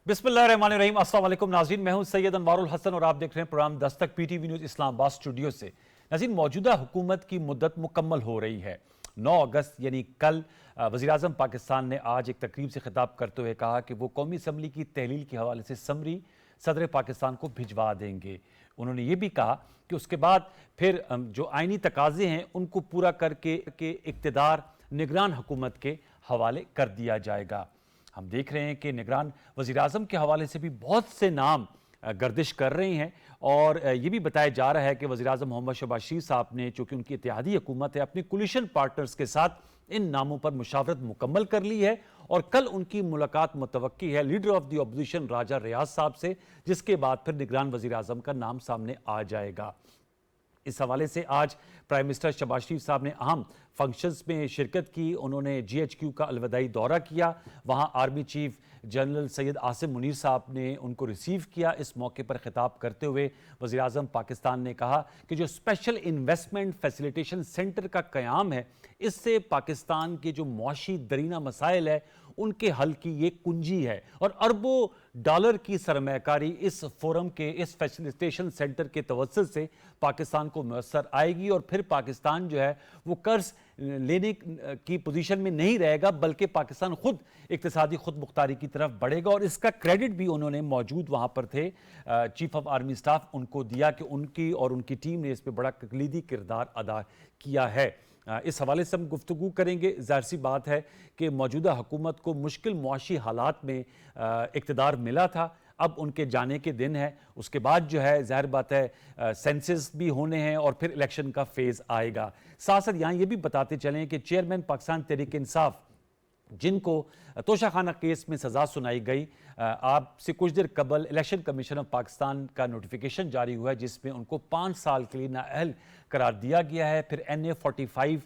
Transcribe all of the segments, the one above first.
बिस्मिल्लाहिर्रहमानिर्रहीम। अस्सलाम वालेकुम नाज़रीन, मैं हूं सैयद अनवारुल हसन और आप देख रहे हैं programme Dastak PTV news Islamabad studio से। नाज़रीन, मौजूदा हुकूमत की मुद्दत मुकम्मल हो रही है। 9 अगस्त यानी कल वज़ीर-ए-आज़म पाकिस्तान ने आज एक तकरीब से खिताब करते हुए कहा कि वो कौमी असम्बली की तहलील के हवाले से समरी सदर पाकिस्तान को भिजवा देंगे। उन्होंने ये भी कहा कि उसके बाद फिर जो आइनी तकाजे हैं उनको पूरा करके इक़्तिदार निगरान हुकूमत के हवाले कर दिया जाएगा। हम देख रहे हैं कि निगरान वज़ीर-ए-आज़म के हवाले से भी बहुत से नाम गर्दिश कर रहे हैं और ये भी बताया जा रहा है कि वज़ीर-ए-आज़म मोहम्मद शहबाज शरीफ साहब ने, चूँकि उनकी इत्तेहादी हुकूमत है, अपनी कोलिशन पार्टनर्स के साथ इन नामों पर मुशावरत मुकम्मल कर ली है और कल उनकी मुलाकात मुतवक्की है लीडर ऑफ द अपोजिशन राजा रियाज साहब से, जिसके बाद फिर निगरान वज़ीर-ए-आज़म का नाम सामने आ जाएगा। इस हवाले से आज प्राइम मिनिस्टर शहबाज शरीफ साहब ने अहम फंक्शंस में शिरकत की। उन्होंने GHQ का अलविदाई दौरा किया, वहाँ army chief general Syed Asim Munir साहब ने उनको रिसीव किया। इस मौके पर खिताब करते हुए वज़ीर-ए-आज़म पाकिस्तान ने कहा कि जो स्पेशल इन्वेस्टमेंट फैसिलिटेशन सेंटर का क़याम है, इससे पाकिस्तान के जो मुआशी दरीना मसाइल है उनके हल की ये कुंजी है और अरबों डॉलर की सरमायाकारी इस फोरम के, इस फैसिलिटेशन सेंटर के तवज्जुह से पाकिस्तान को मैसर आएगी और फिर पाकिस्तान जो है वो कर्ज लेने की पोजीशन में नहीं रहेगा, बल्कि पाकिस्तान खुद इक्तिसादी खुद मुख्तारी की तरफ बढ़ेगा। और इसका क्रेडिट भी उन्होंने, मौजूद वहाँ पर थे चीफ ऑफ आर्मी स्टाफ, उनको दिया कि उनकी और उनकी टीम ने इस पर बड़ा कलीदी किरदार अदा किया है। इस हवाले से हम गुफ्तगू करेंगे। ज़ाहिर सी बात है कि मौजूदा हुकूमत को मुश्किल मुआशी हालात में इक़्तिदार मिला था, अब उनके जाने के दिन है। उसके बाद जो है ज़ाहिर बात है सेंसस भी होने हैं और फिर इलेक्शन का फेज़ आएगा। साथ साथ यहाँ ये भी बताते चलें कि चेयरमैन पाकिस्तान तहरीक इंसाफ, जिनको तोशाखाना केस में सज़ा सुनाई गई, आपसे कुछ देर कबल इलेक्शन कमीशन ऑफ पाकिस्तान का नोटिफिकेशन जारी हुआ है जिसमें उनको 5 साल के लिए नाअहल करार दिया गया है। फिर NA 45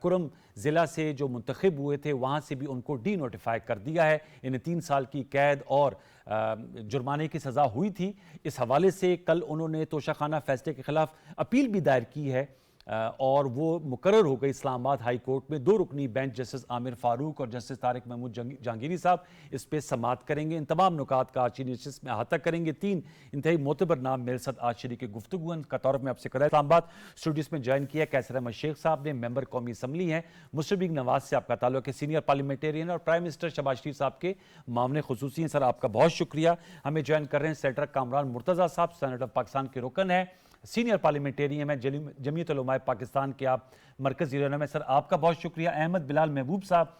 कुरम ज़िला से जो मुंतखब हुए थे वहाँ से भी उनको डी नोटिफाई कर दिया है। इन्हें 3 साल की कैद और जुर्माने की सज़ा हुई थी। इस हवाले से कल उन्होंने तोशाखाना फैसले के खिलाफ अपील भी दायर की है और वो मुकर्रर हो गई इस्लामाबाद हाई कोर्ट में। 2 रुकनी बेंच जस्टिस आमिर फारूक और जस्टिस तारिक महमूद जहांगीरी साहब इस पे समाअत करेंगे। इन तमाम नुकात का आज नशिस्त में अहाता करेंगे। 3 इंतहाई मोतबर नाम मेरे साथ आज शरीक गुफ्तगू का तौर में आपसे कराए। इस्लामाबाद स्टूडियोज में ज्वाइन किया कैसर अहमद शेख साहब ने, मेंबर कौमी असम्बली हैं। मुशर्रफ नवाज से आपका ताल्लुक है, सीनियर पार्लियामेंटेरियन और प्राइम मिनिस्टर शहबाज शरीफ साहब के मामले खुसूसी हैं। सर, आपका बहुत शुक्रिया। हमें ज्वाइन कर रहे हैं सेनेटर कामरान मुर्तज़ा साहब, सेनेट ऑफ पाकिस्तान के रुकन है, सीनियर पार्लियामेंटेरियन है, जमीयत उलमाए पाकिस्तान के आप मरकजी रहनुमा। सर, आपका बहुत शुक्रिया। अहमद बिलाल महबूब साहब,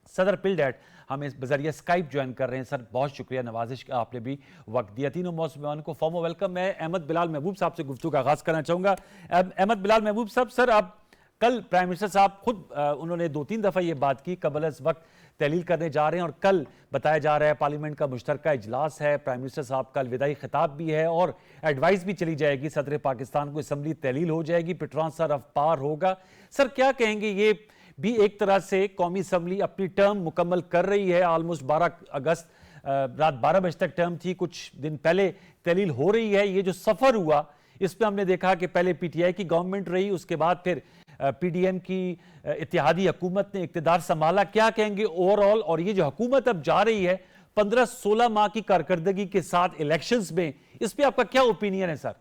सदर पिल्डेट, हमें बजरिया स्काइप ज्वाइन कर रहे हैं। सर, बहुत शुक्रिया, नवाजिश का आपने भी वक्त दिया। तीनों मौजूद को फॉर्मल वेलकम। मैं अहमद बिलाल महबूब साहब से गुफ्तगू का आगाज़ करना चाहूँगा। अहमद बिलाल महबूब साहब, सर, आप कल प्राइम मिनिस्टर साहब खुद उन्होंने 2-3 दफ़ा ये बात की, कबल अज़ वक्त तहलील करने जा रहे हैं और कल बताया जा रहा है पार्लियामेंट का मुश्तरका इजलास है, प्राइम मिनिस्टर साहब का अलविदाई खिताब भी है और एडवाइस भी चली जाएगी सदर पाकिस्तान को, असम्बली तहलील हो जाएगी, फिर ट्रांसफर ऑफ पावर होगा। सर, क्या कहेंगे, ये भी एक तरह से कौमी असम्बली अपनी टर्म मुकम्मल कर रही है। ऑलमोस्ट 12 अगस्त रात 12 बजे तक टर्म थी, कुछ दिन पहले तहलील हो रही है। ये जो सफ़र हुआ इस पर हमने देखा कि पहले PTI की गवर्नमेंट रही, उसके बाद फिर PDM की इत्तेहादी हुकूमत ने इक़्तिदार संभाला। क्या कहेंगे ओवरऑल, और ये जो हुकूमत अब जा रही है 15-16 माह की कारकर्दगी के साथ इलेक्शंस में, इस पे आपका क्या ओपिनियन है सर?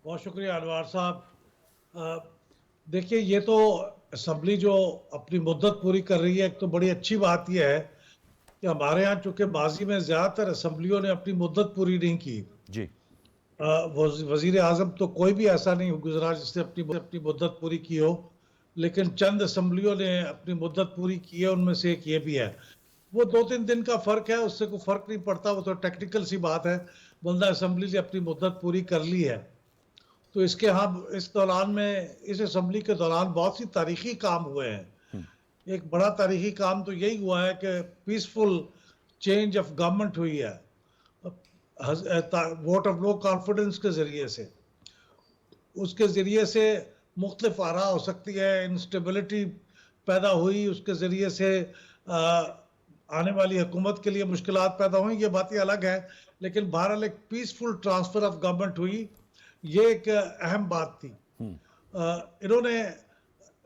बहुत शुक्रिया अनवार साहब। देखिए, ये तो असम्बली जो अपनी मुद्दत पूरी कर रही है, एक तो बड़ी अच्छी बात यह है कि हमारे यहाँ चूंकि माजी में ज़्यादातर असम्बलियों ने अपनी मुद्दत पूरी नहीं की जी। वजीर आज़म तो कोई भी ऐसा नहीं गुजरा जिसने अपनी मुद्दत पूरी की हो, लेकिन चंद असम्बलियों ने अपनी मुद्दत पूरी की है। उनमें से एक ये भी है। वो 2-3 दिन का फ़र्क है, उससे कोई फ़र्क नहीं पड़ता, वो तो टेक्निकल सी बात है। बंदा असम्बली ने अपनी मुद्दत पूरी कर ली है। तो इसके हम इस दौरान में, इस असम्बली के दौरान बहुत सी तारीखी काम हुए हैं। एक बड़ा तारीखी काम तो यही हुआ है कि पीसफुल चेंज ऑफ गवर्नमेंट हुई है वोट ऑफ नो कॉन्फिडेंस के ज़रिए से। उसके ज़रिए से मुख्तलिफ आरा हो सकती है, इंस्टेबिलिटी पैदा हुई, उसके ज़रिए से आने वाली हुकूमत के लिए मुश्किलात पैदा हुई, ये बातें अलग है। लेकिन बहरहाल एक पीसफुल ट्रांसफ़र ऑफ गवर्नमेंट हुई, ये एक अहम बात थी। इन्होंने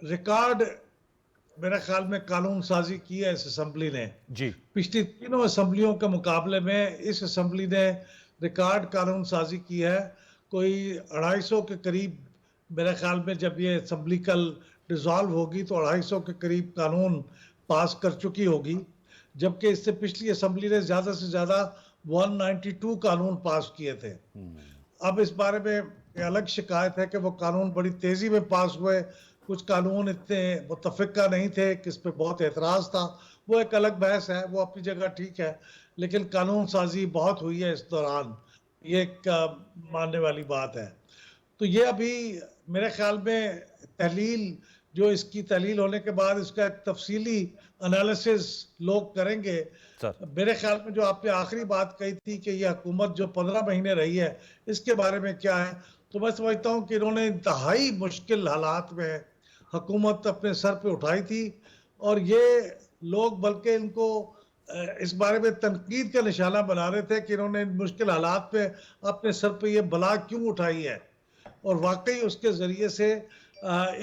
रिकॉर्ड मेरे ख्याल में कानून साजी की है इस असेंबली ने। जी। पिछली तीनों असेंबलियों के मुकाबले में इस असेंबली ने रिकॉर्ड कानून साजी की है। कोई 250 के करीब, मेरे ख्याल में जब ये असेंबली कल डिसॉल्व होगी तो 250 के करीब कानून पास कर चुकी होगी, जबकि इससे पिछली असेंबली ने ज़्यादा से ज़्यादा 192 कानून पास किए थे। अब इस बारे में एक अलग शिकायत है कि वो कानून बड़ी तेज़ी में पास हुए, कुछ कानून इतने मुतफ़िका नहीं थे, किस पे बहुत एतराज़ था, वो एक अलग बहस है, वो अपनी जगह ठीक है, लेकिन कानून साजी बहुत हुई है इस दौरान, ये एक मानने वाली बात है। तो ये अभी मेरे ख्याल में तहलील, जो इसकी तहलील होने के बाद इसका एक तफसीली एनालिसिस लोग करेंगे। सर। मेरे ख्याल में जो आपने आखिरी बात कही थी कि ये हुकूमत जो 15 महीने रही है, इसके बारे में क्या है, तो मैं समझता हूँ कि इन्होंने इंतहाई मुश्किल हालात में हुकूमत अपने सर पे उठाई थी, और ये लोग बल्कि इनको इस बारे में तनकीद का निशाना बना रहे थे कि इन्होंने इन मुश्किल हालात में अपने सर पे ये बला क्यों उठाई है। और वाकई उसके ज़रिए से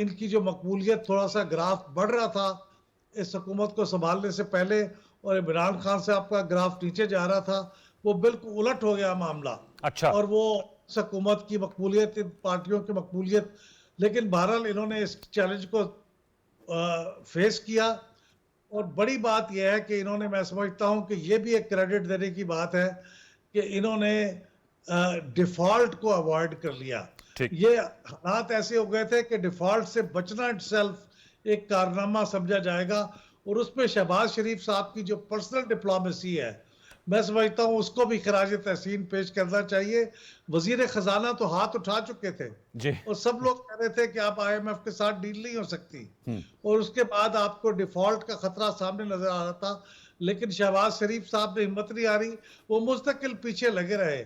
इनकी जो मकबूलियत, थोड़ा सा ग्राफ बढ़ रहा था इस हुकूमत को संभालने से पहले, और इमरान खान से आपका ग्राफ नीचे जा रहा था, वो बिल्कुल उलट हो गया मामला। अच्छा। और वो इस हुकूमत की मकबूलियत, इन पार्टियों की मकबूलियत, लेकिन बहरहाल इन्होंने इस चैलेंज को फेस किया। और बड़ी बात यह है कि इन्होंने, मैं समझता हूं कि ये भी एक क्रेडिट देने की बात है कि इन्होंने डिफॉल्ट को अवॉइड कर लिया। ठीक। ये हालात ऐसे हो गए थे कि डिफॉल्ट से बचना इटसेल्फ एक कारनामा समझा जाएगा, और उसमें शहबाज शरीफ साहब की जो पर्सनल डिप्लोमेसी है, मैं समझता हूं उसको भी खराज तहसीन पेश करना चाहिए। वजीर खजाना तो हाथ उठा चुके थे जी। और सब लोग कह रहे थे कि आप IMF के साथ डील नहीं हो सकती, और उसके बाद आपको डिफॉल्ट का खतरा सामने नजर आ रहा था, लेकिन शहबाज शरीफ साहब ने हिम्मत नहीं आ रही, वो मुस्तकिल पीछे लगे रहे,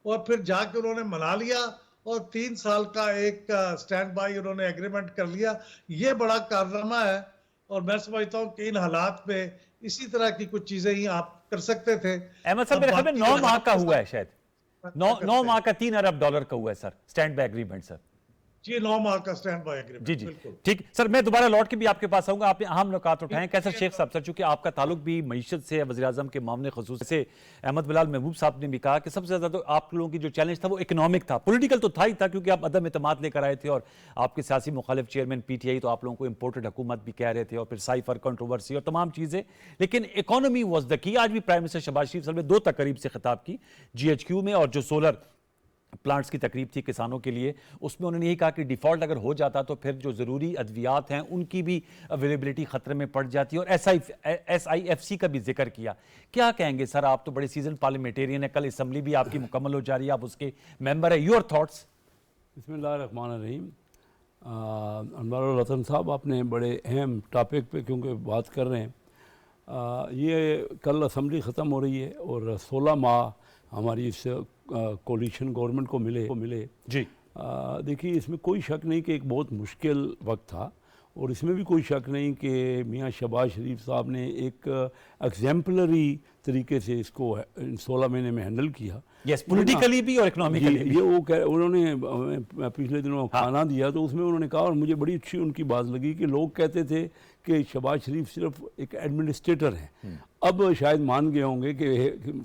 और फिर जाके उन्होंने मना लिया, और 3 साल का एक स्टैंड बाई उन्होंने एग्रीमेंट कर लिया। ये बड़ा कारनामा है, और मैं समझता हूँ कि इन हालात में इसी तरह की कुछ चीजें ही आप कर सकते थे। अहमद साहब, अब मेरे ख्याल में बाकी 9 माह हालात का के हुआ है, साथ शायद क्या 9 करते माह हैं? का $3 अरब का हुआ है sir, stand by agreement sir. जी, 9 माह का स्टैंड बाय एग्रीमेंट, जी जी। बिल्कुल। ठीक सर, मैं दोबारा लौट के भी आपके पास आऊंगा। आपने अहम नुकात उठाए। कैसर ठीक है, शेख साहब, सर चूंकि आपका ताल्लुक भी मईशत से है, वज़ीर आज़म के मामले ख़ुसूस से अहमद बिलाल महबूब साहब ने भी कहा कि सबसे ज़्यादा तो आप लोगों की जो चैलेंज था वो इकोनॉमिक था, पॉलिटिकल तो था ही था, क्योंकि आप अदम एतमाद लेकर आए थे, और आपके सियासी मुखालिफ चेयरमैन PTI तो आप लोगों को इम्पोर्टेड हुकूमत भी कह रहे थे, और फिर साइफर कंट्रोवर्सी और तमाम चीज़ें, लेकिन इकोनॉमी वॉज द की। आज भी प्राइम मिनिस्टर शहबाज शरीफ साहब ने 2 तकरीब से खिताब की GHQ में, और जो सोलर प्लांट्स की तकरीब थी किसानों के लिए, उसमें उन्होंने यही कहा कि डिफ़ॉल्ट अगर हो जाता तो फिर जो ज़रूरी अद्वियात हैं उनकी भी अवेलेबिलिटी ख़तरे में पड़ जाती है, और SIFC का भी जिक्र किया। क्या कहेंगे सर, आप तो बड़े सीजन पार्लियामेंटेरियन है, कल असम्बली भी आपकी मुकम्मल हो जा रही है, आप उसके मेंबर है, योर थॉट्स? बिस्मिल्लाहिर्रहमानिर्रहीम। अनवर रतन साहब, आपने बड़े अहम टॉपिक पे क्योंकि बात कर रहे हैं। ये कल असम्बली ख़त्म हो रही है, और 16 माह हमारी इस कोलिशन गवर्नमेंट को मिले जी। देखिए, इसमें कोई शक नहीं कि एक बहुत मुश्किल वक्त था, और इसमें भी कोई शक नहीं कि मियाँ शहबाज शरीफ साहब ने एक एग्जाम्पलरी तरीके से इसको 16 महीने में हैंडल किया। यस, पॉलिटिकली भी और इकोनॉमिकली भी। ये वो उन्होंने पिछले दिनों खाना दिया, तो उसमें उन्होंने कहा, और मुझे बड़ी अच्छी उनकी बात लगी, कि लोग कहते थे कि शहबाज शरीफ सिर्फ एक एडमिनिस्ट्रेटर हैं, अब शायद मान गए होंगे कि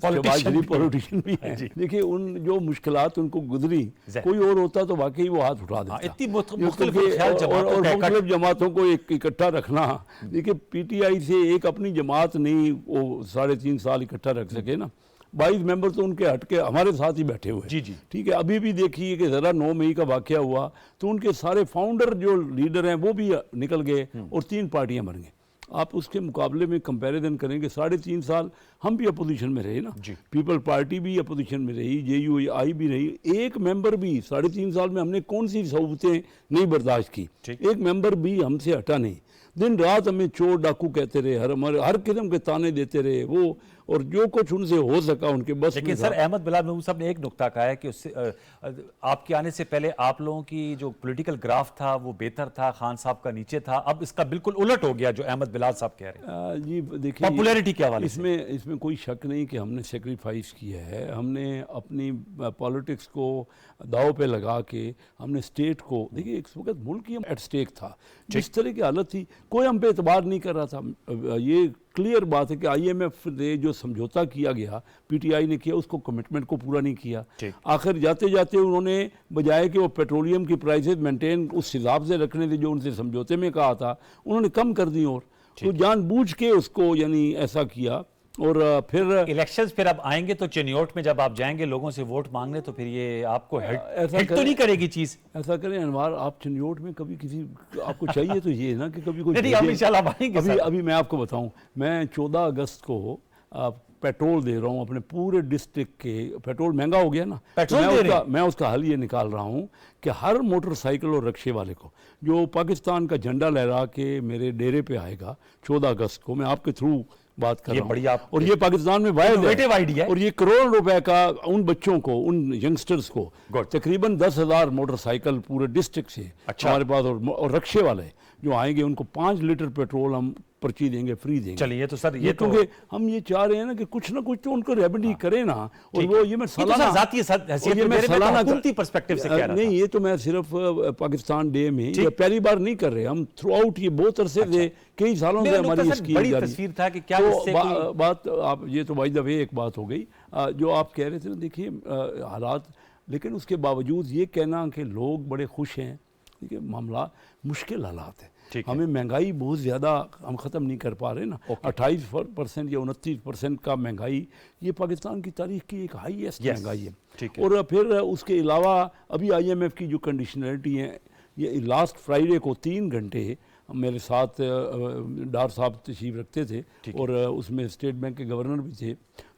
शहबाज शरीफ पॉलिटिशियन भी हैं। देखिए, उन जो मुश्किलात उनको गुजरी, कोई और होता तो वाकई वो हाथ उठा देता। इतनी और मुख्तलिफ जमातों को इकट्ठा रखना, देखिए PTI से एक अपनी जमात नहीं वो 3.5 साल इकट्ठा रख सके ना, 22 मेंबर तो उनके हट के हमारे साथ ही बैठे हुए। जी जी। ठीक है, अभी भी देखिए कि ज़रा 9 मई का वाकया हुआ तो उनके सारे फाउंडर जो लीडर हैं वो भी निकल गए, और 3 पार्टियां बन गई। आप उसके मुकाबले में कंपैरिजन करेंगे, 3.5 साल हम भी अपोजिशन में रहे ना, पीपल पार्टी भी अपोजिशन में रही, JUI भी रही, एक मेंबर भी 3.5 साल में हमने कौन सी सहूलतें नहीं बर्दाश्त की, एक मेंबर भी हमसे हटा नहीं। दिन रात हमें चोर डाकू कहते रहे, हर किस्म के ताने देते रहे वो, और जो कुछ उनसे हो सका उनके बस लेकिन में सर था। अहमद बिलाल महमूद साहब ने एक नुक्ता कहा है कि उससे आपके आने से पहले आप लोगों की जो पॉलिटिकल ग्राफ था वो बेहतर था, खान साहब का नीचे था, अब इसका बिल्कुल उलट हो गया जो अहमद बिलाल साहब कह रहे हैं जी देखिए, पॉपुलैरिटी के हवाले से। इसमें कोई शक नहीं कि हमने सेक्रीफाइस किया है। हमने अपनी पॉलिटिक्स को दाव पे लगा के हमने स्टेट को, देखिए इस वक्त मुल्क ही एट स्टेक था, जिस तरह की हालत थी कोई हम पे एतबार नहीं कर रहा था। ये क्लियर बात है कि IMF ने जो समझौता किया गया, PTI ने किया, उसको कमिटमेंट को पूरा नहीं किया। आखिर जाते जाते उन्होंने बजाय कि वो पेट्रोलियम की प्राइसेस मेंटेन उस हिसाब से रखने थे जो उनसे समझौते में कहा था, उन्होंने कम कर दी। और तो जानबूझ के उसको यानी ऐसा किया। और फिर इलेक्शंस फिर अब आएंगे तो चिन्योट में जब आप जाएंगे लोगों से वोट मांगने तो फिर ये आपको ऐसा हिट तो करें- नहीं करेगी चीज। ऐसा करें अनवार, आप चिन्योट में कभी किसी आपको चाहिए तो ये ना कि कभी कोई नहीं, हम भेजे। इंशाल्लाह आएंगे अभी सर। अभी मैं आपको बताऊं, मैं 14 अगस्त को पेट्रोल दे रहा हूं अपने पूरे डिस्ट्रिक्ट के। पेट्रोल महंगा हो गया ना, पेट्रोल तो दे रहे हैं? मैं उसका हल ये निकाल रहा हूं कि हर मोटरसाइकिल और रिक्शे वाले को जो पाकिस्तान का झंडा लहरा के मेरे डेरे पे आएगा 14 अगस्त को, मैं आपके थ्रू बात कर ये रहा हूं, बढ़िया आप- और ये पाकिस्तान में वायद Innovative idea है। और ये करोड़ रुपए का उन बच्चों को, उन यंगस्टर्स को, Good. तकरीबन 10,000 मोटरसाइकिल पूरे डिस्ट्रिक्ट से अच्छा। हमारे पास, और रिक्शे वाले जो आएंगे उनको 5 लीटर पेट्रोल हम पर्ची देंगे, फ्री देंगे। चलिए, ये तो सर ये क्योंकि हम ये चाह रहे हैं ना कि कुछ ना कुछ तो उनको रेमेडी करे ना। और वो ये मैं सालाना हैसियत ये में मैं मेरे में तो सालाना हुकूमती पर्सपेक्टिव से कह रहा नहीं, था। ये तो मैं सिर्फ पाकिस्तान डे में, ये पहली बार नहीं कर रहे हम, थ्रू आउट ये बहुत अरसे से कई सालों से मेरा हमारी नुक्ता इसकी सर बड़ी जा रही है। तस्वीर था कि क्या तो इससे कोई- बात आप ये तो बाय द वे एक बात हो गई जो आप कह रहे थे ना, देखिए हालात, लेकिन उसके बावजूद ये कहना कि लोग बड़े खुश हैं, देखिए मामला मुश्किल हालात है। हमें महंगाई बहुत ज़्यादा हम ख़त्म नहीं कर पा रहे ना। 28% या 29% का महंगाई, ये पाकिस्तान की तारीख की एक हाईएस्ट महंगाई है। और फिर उसके अलावा अभी IMF की जो कंडीशनलिटी है, ये लास्ट फ्राइडे को 3 घंटे मेरे साथ डार साहब तशरीफ रखते थे और उसमें स्टेट बैंक के गवर्नर भी थे,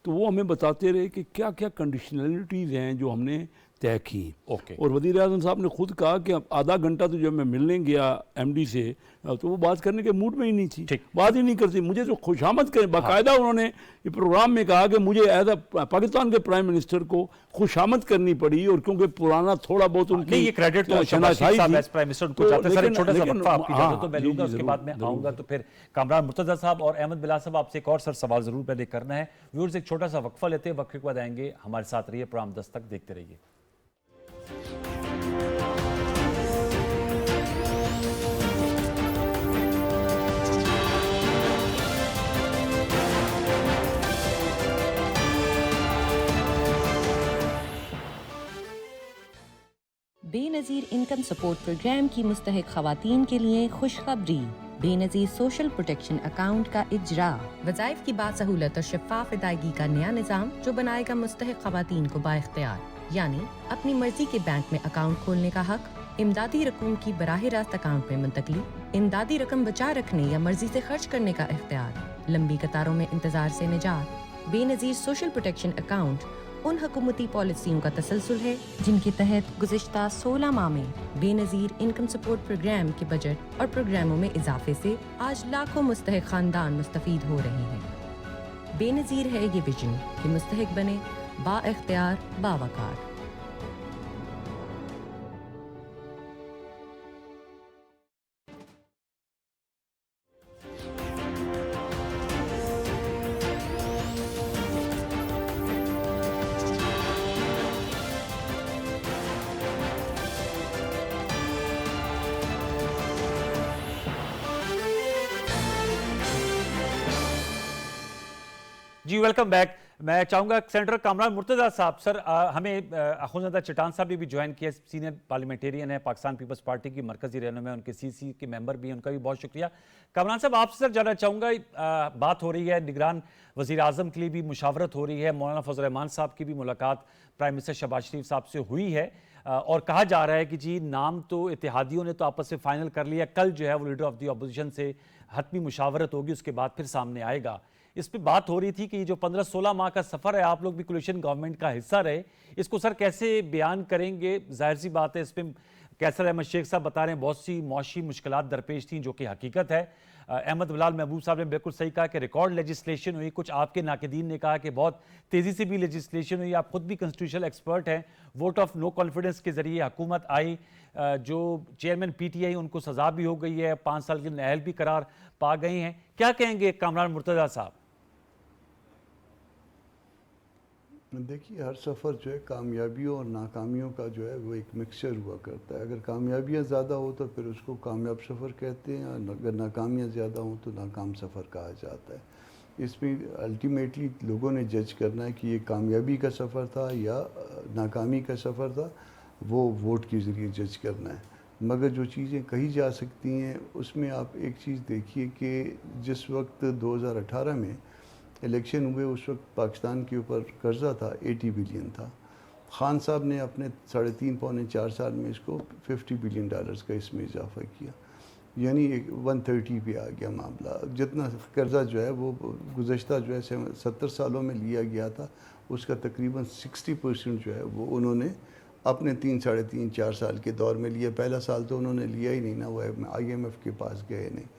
तो वो हमें बताते रहे कि क्या क्या कंडीशनलिटीज़ हैं जो हमने तय की। और वज़ीर आज़म साहब ने खुद कहा कि आधा घंटा तो जब मैं मिलने गया MD से, तो वो बात करने के मूड में ही नहीं थी, बात ही नहीं करती। मुझे जो खुशामद करें, बाकायदा उन्होंने ये प्रोग्राम में कहा कि मुझे एज अ पाकिस्तान के प्राइम मिनिस्टर को खुशामद करनी पड़ी, और क्योंकि पुराना थोड़ा बहुत उनकी ये क्रेडिट तो शहनाई साहब एज प्राइम मिनिस्टर उनको जाता है। सर एक छोटा सा वक्फा आपकी इजाजत तो मैं लूंगा, उसके बाद मैं आऊंगा तो फिर कामरान मुर्तजा साहब और अहमद बिलाल साहब आपसे एक और सर सवाल जरूर पहले करना है। व्यूअर्स एक छोटा सा वक्फा लेते हैं, वक्फे के बाद आएंगे। हमारे साथ रहिए, प्रोग्राम दस्तक देखते रहिए। बेनज़ीर इनकम सपोर्ट प्रोग्राम की मुस्तहिक खवातीन के लिए खुशखबरी। बेनज़ीर सोशल प्रोटेक्शन अकाउंट का इजरा, वज़ाइफ की बासहूलत और शफ़ाफ अदायगी का नया निज़ाम जो बनाएगा मुस्तहिक खवातीन को बाइख्तियार, यानी अपनी मर्जी के बैंक में अकाउंट खोलने का हक, इमदादी रकूम की बराह रास्त अकाउंट में मुंतकली, इमदादी रकम बचा रखने या मर्जी से खर्च करने का इख्तियार, लंबी कतारों में इंतजार से निजात। बेनज़ीर सोशल प्रोटेक्शन अकाउंट उन हुकूमती पॉलिसियों का तसलसल है जिनके तहत गुज़िश्ता 16 माह में बेनज़ीर इनकम सपोर्ट प्रोग्राम के बजट और प्रोग्रामों में इजाफे से आज लाखों मुस्तहिक खानदान मुस्तफीद हो रहे हैं। बेनज़ीर है ये विजन कि मुस्तहिक बने बाइख्तियार बावकार। जी वेलकम बैक। मैं चाहूंगा सेनेटर कामरान मुर्तजा साहब, सर हमें अखुंज़दा चटान साहब ने भी ज्वाइन किया, सीनियर पार्लियामेंटेरियन है, पाकिस्तान पीपल्स पार्टी की मरकजी रहनुमा है, उनके CC के मेंबर भी हैं, उनका भी बहुत शुक्रिया। कामरान साहब आपसे सर जानना चाहूँगा, बात हो रही है निगरान वज़ीर आज़म के लिए भी मुशावरत हो रही है, मौलाना फजल रहमान साहब की भी मुलाकात प्राइम मिनिस्टर शहबाज शरीफ साहब से हुई है, और कहा जा रहा है कि जी नाम तो इत्तेहादियों ने तो आपस में फाइनल कर लिया, कल जो है वो लीडर ऑफ द अपोजिशन से हतमी मुशावरत होगी, उसके बाद फिर सामने आएगा। इस पे बात हो रही थी कि जो 15-16 माह का सफ़र है, आप लोग भी कोलिशन गवर्नमेंट का हिस्सा रहे, इसको सर कैसे बयान करेंगे? जाहिर सी बात है इस पर कैसर अहमद शेख साहब बता रहे हैं बहुत सी मौशी मुश्किलात दरपेश थी, जो कि हकीकत है। अहमद बिलाल महबूब साहब ने बिल्कुल सही कहा कि रिकॉर्ड लेजिस्लेशन हुई। कुछ आपके नाकदीन ने कहा कि बहुत तेज़ी से भी लेजिस्लेशन हुई। आप खुद भी कॉन्स्टिट्यूशनल एक्सपर्ट हैं। वोट ऑफ नो कॉन्फिडेंस के जरिए हुकूमत आई, जो चेयरमैन PTI उनको सजा भी हो गई है, 5 साल की नहल भी करार पा गए हैं। क्या कहेंगे कामरान मुर्तज़ा साहब? देखिए, हर सफ़र जो है कामयाबियों और नाकामियों का जो है वो एक मिक्सचर हुआ करता है। अगर कामयाबियाँ ज़्यादा हो तो फिर उसको कामयाब सफ़र कहते हैं, और अगर नाकामियाँ ज़्यादा हो तो नाकाम सफ़र कहा जाता है। इसमें अल्टीमेटली लोगों ने जज करना है कि ये कामयाबी का सफ़र था या नाकामी का सफ़र था, वो वोट के ज़रिए जज करना है। मगर जो चीज़ें कही जा सकती हैं उसमें आप एक चीज़ देखिए कि जिस वक्त 2018 में इलेक्शन हुए उस वक्त पाकिस्तान के ऊपर कर्ज़ा था 80 बिलियन था। खान साहब ने अपने 3.5 पौने 4 साल में इसको $50 बिलियन का इसमें इजाफा किया, यानी 130 पे आ गया मामला। जितना कर्ज़ा जो है वो गुज़श्ता जो है 70 सालों में लिया गया था, उसका तकरीबन 60% जो है वो उन्होंने अपने 3-3.5-4 साल के दौर में लिया। पहला साल तो उन्होंने लिया ही नहीं ना, वो IMF के पास गए नहीं।